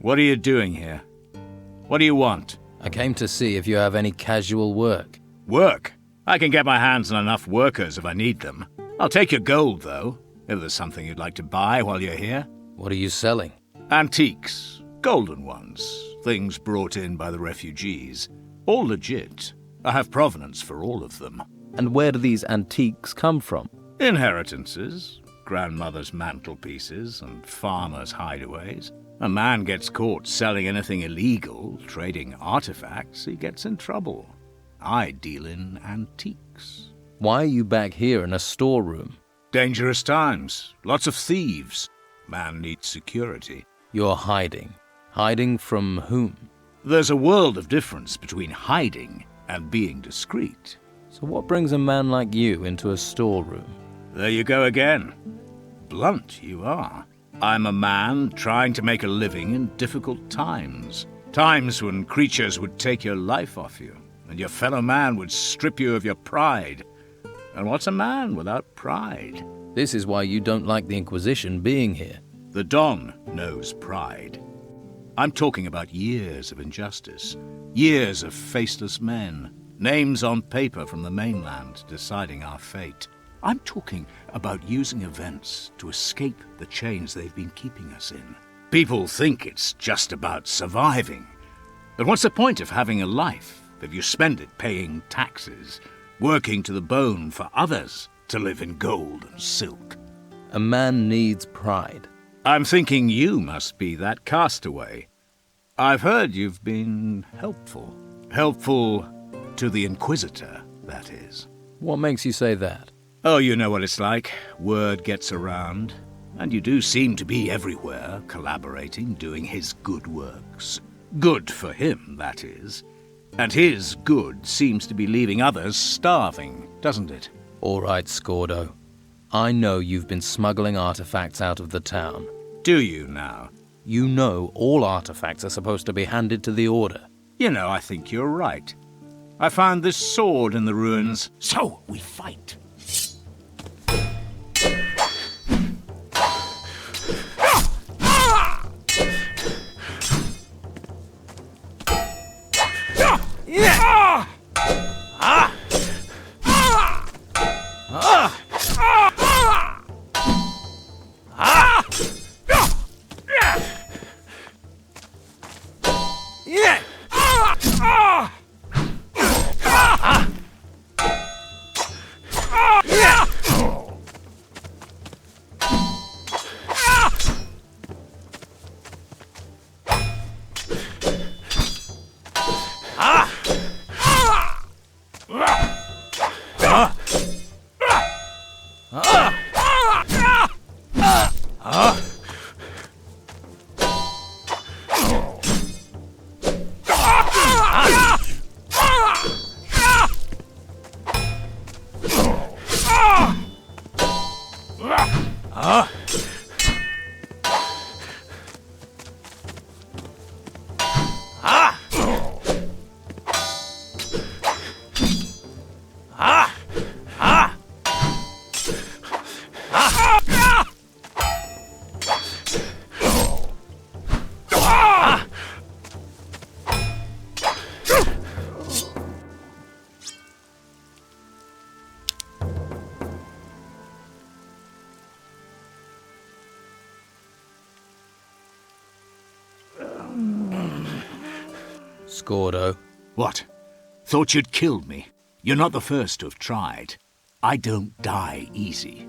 S4: What are you doing here? What do you want?
S3: I came to see if you have any casual work.
S4: Work? I can get my hands on enough workers if I need them. I'll take your gold, though, if there's something you'd like to buy while you're here.
S3: What are you selling?
S4: Antiques. Golden ones. Things brought in by the refugees. All legit. I have provenance for all of them.
S12: And where do these antiques come from?
S4: Inheritances. Grandmother's mantelpieces and farmers' hideaways. A man gets caught selling anything illegal, trading artifacts, he gets in trouble. I deal in antiques.
S12: Why are you back here in a storeroom?
S4: Dangerous times. Lots of thieves. Man needs security.
S3: You're hiding. Hiding from whom?
S4: There's a world of difference between hiding and being discreet.
S3: So what brings a man like you into a storeroom?
S4: There you go again. Blunt you are. I'm a man trying to make a living in difficult times. Times when creatures would take your life off you, and your fellow man would strip you of your pride. And what's a man without pride?
S3: This is why you don't like the Inquisition being here.
S4: The Don knows pride. I'm talking about years of injustice, years of faceless men, names on paper from the mainland deciding our fate. I'm talking about using events to escape the chains they've been keeping us in. People think it's just about surviving. But what's the point of having a life if you spend it paying taxes, working to the bone for others to live in gold and silk?
S3: A man needs pride.
S4: I'm thinking you must be that castaway. I've heard you've been helpful. Helpful to the Inquisitor, that is.
S3: What makes you say that?
S4: Oh, you know what it's like. Word gets around. And you do seem to be everywhere, collaborating, doing his good works. Good for him, that is. And his good seems to be leaving others starving, doesn't it?
S3: All right, Scordo. I know you've been smuggling artifacts out of the town.
S4: Do you now?
S3: You know all artifacts are supposed to be handed to the Order.
S4: You know, I think you're right. I found this sword in the ruins. So, we fight.
S3: Scordo.
S4: What? Thought you'd killed me? You're not the first to have tried. I don't die easy.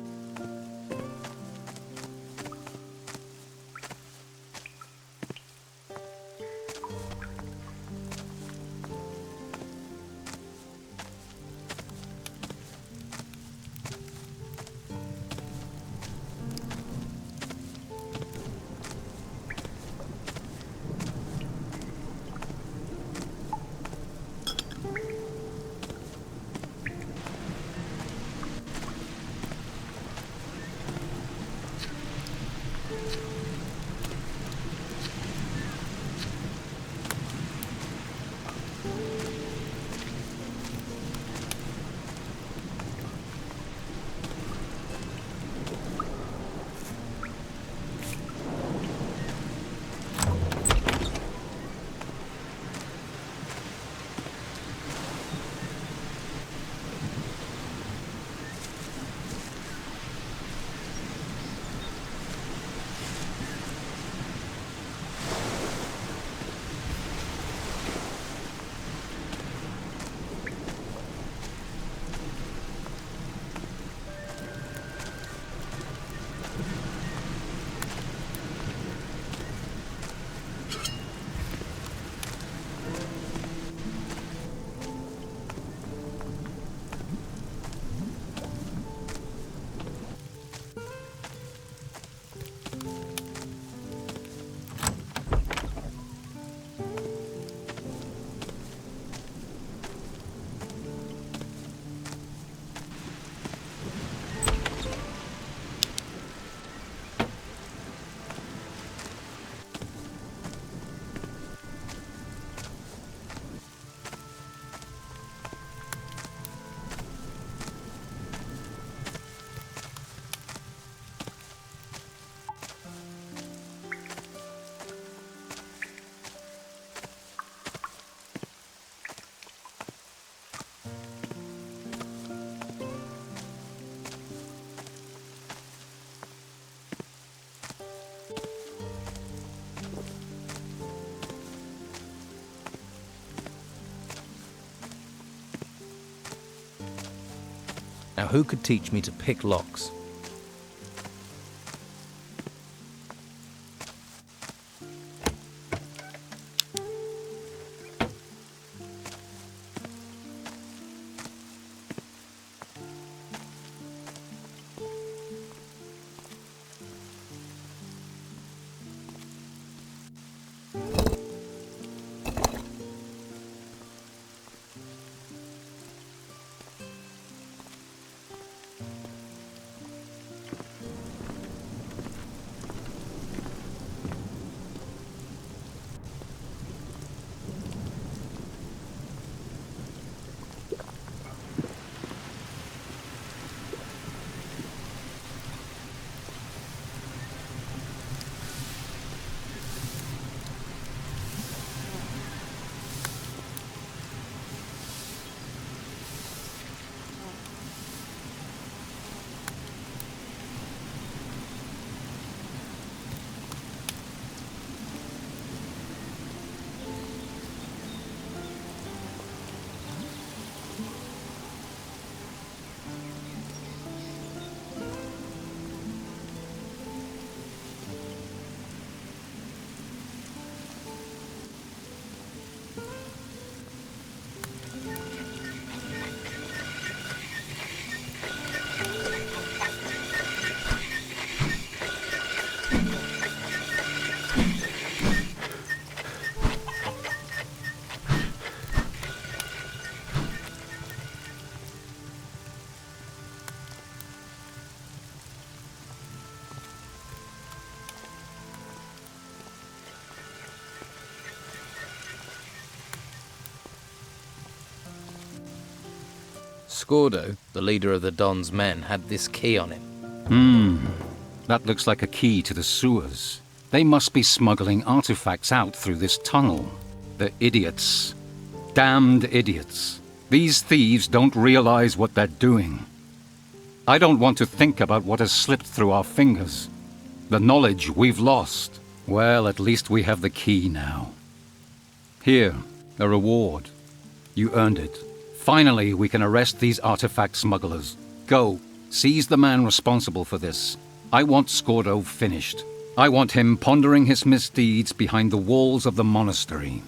S3: Now who could teach me to pick locks? Scordo, the leader of the Don's men, had this key on him.
S21: That looks like a key to the sewers. They must be smuggling artifacts out through this tunnel. The idiots. Damned idiots. These thieves don't realize what they're doing. I don't want to think about what has slipped through our fingers. The knowledge we've lost. Well, at least we have the key now. Here, a reward. You earned it. Finally, we can arrest these artifact smugglers. Go, seize the man responsible for this. I want Scordo finished. I want him pondering his misdeeds behind the walls of the monastery.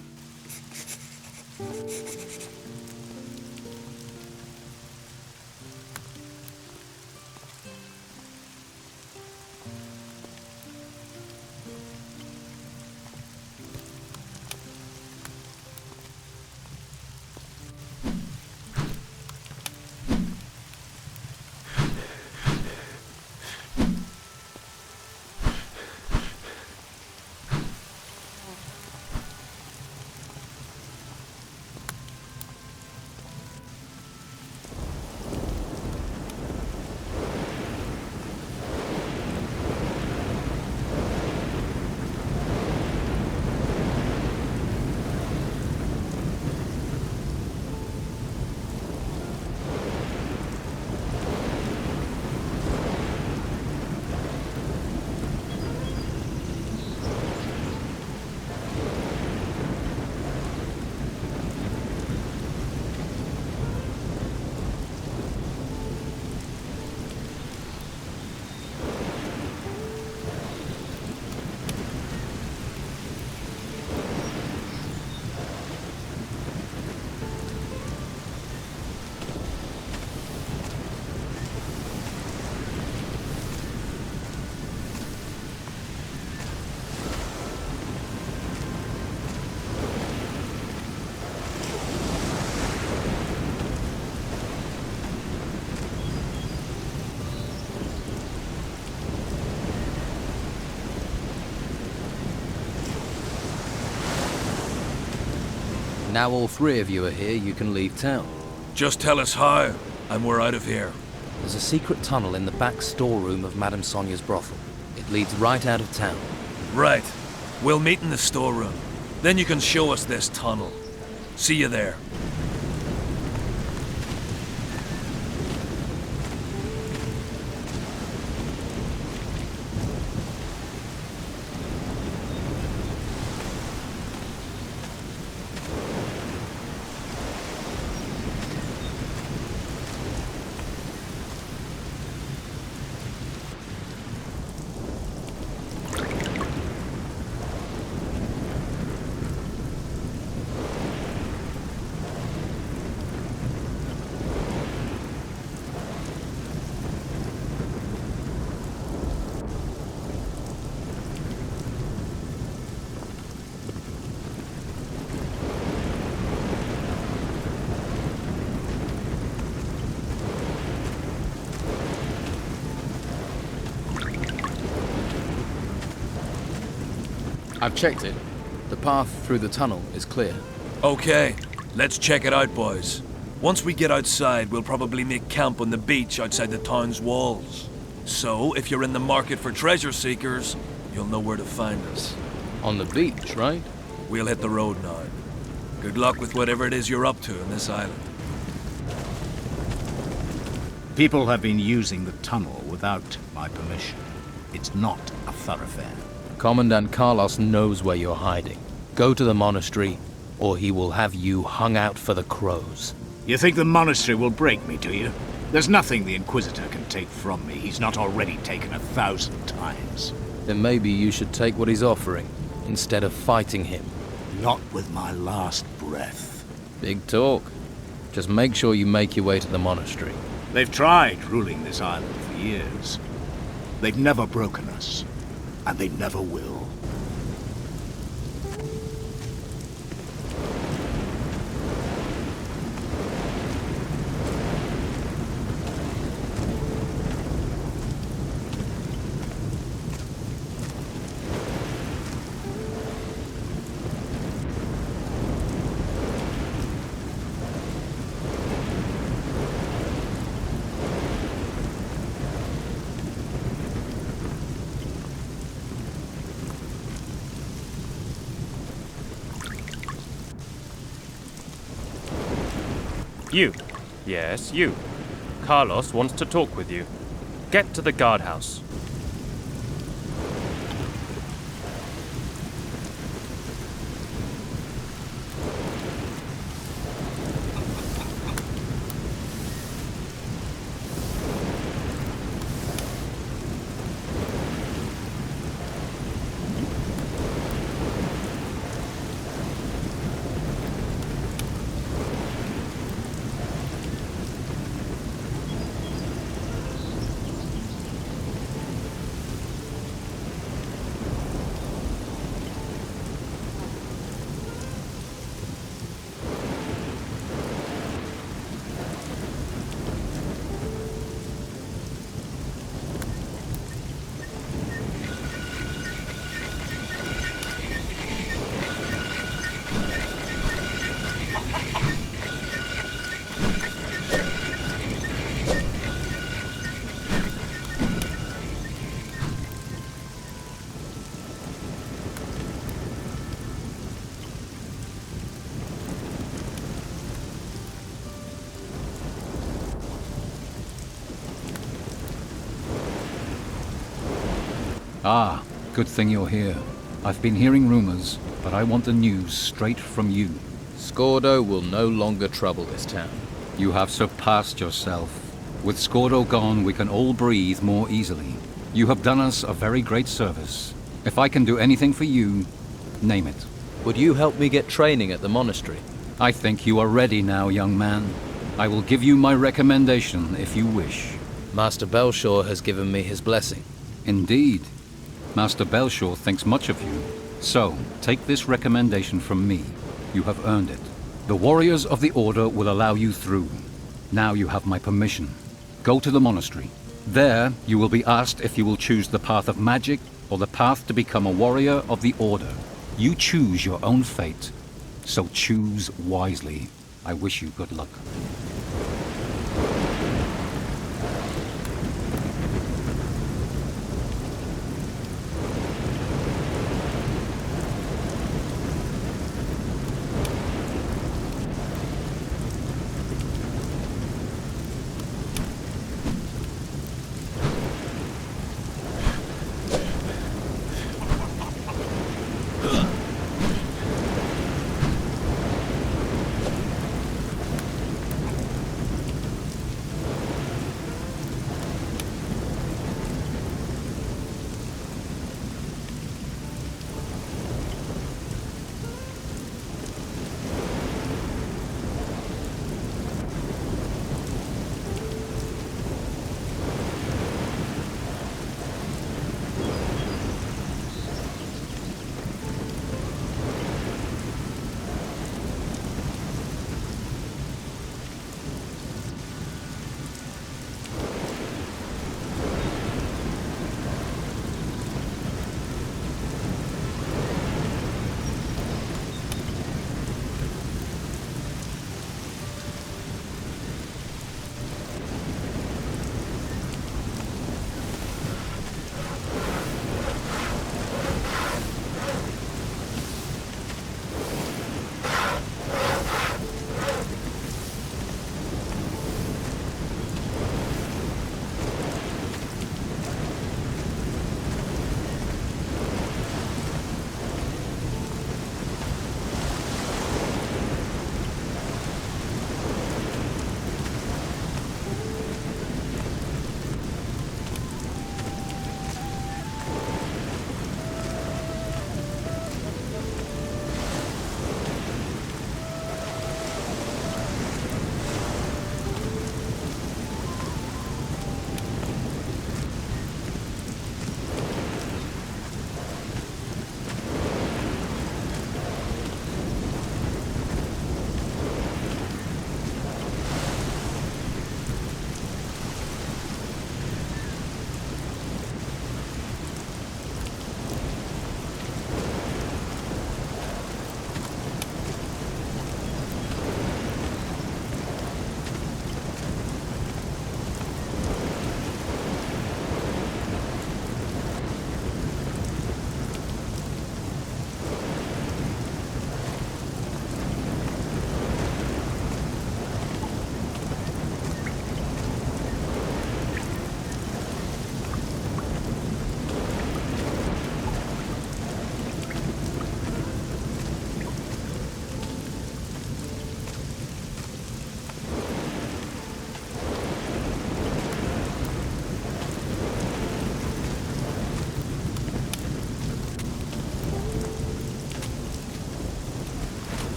S3: Now all three of you are here, you can leave town.
S2: Just tell us how, and we're out of here.
S3: There's a secret tunnel in the back storeroom of Madame Sonia's brothel. It leads right out of town.
S2: Right. We'll meet in the storeroom. Then you can show us this tunnel. See you there.
S1: I've checked it. The path through the tunnel is clear.
S2: Okay, let's check it out, boys. Once we get outside, we'll probably make camp on the beach outside the town's walls. So, if you're in the market for treasure seekers, you'll know where to find us.
S1: On the beach, right?
S2: We'll hit the road now. Good luck with whatever it is you're up to in this island.
S4: People have been using the tunnel without my permission. It's not a thoroughfare.
S3: Commandant Carlos knows where you're hiding. Go to the monastery, or he will have you hung out for the crows.
S4: You think the monastery will break me, do you? There's nothing the Inquisitor can take from me he's not already taken 1,000 times.
S3: Then maybe you should take what he's offering, instead of fighting him.
S4: Not with my last breath.
S3: Big talk. Just make sure you make your way to the monastery.
S4: They've tried ruling this island for years. They've never broken us, and they never will.
S13: You. Yes, you. Carlos wants to talk with you. Get to the guardhouse.
S21: Ah, good thing you're here. I've been hearing rumors, but I want the news straight from you.
S3: Scordo will no longer trouble this town.
S21: You have surpassed yourself. With Scordo gone, we can all breathe more easily. You have done us a very great service. If I can do anything for you, name it.
S3: Would you help me get training at the monastery?
S21: I think you are ready now, young man. I will give you my recommendation if you wish.
S3: Master Belshore has given me his blessing.
S21: Indeed. Master Belshore thinks much of you. So, take this recommendation from me. You have earned it. The warriors of the Order will allow you through. Now you have my permission. Go to the monastery. There, you will be asked if you will choose the path of magic or the path to become a warrior of the Order. You choose your own fate. So choose wisely. I wish you good luck.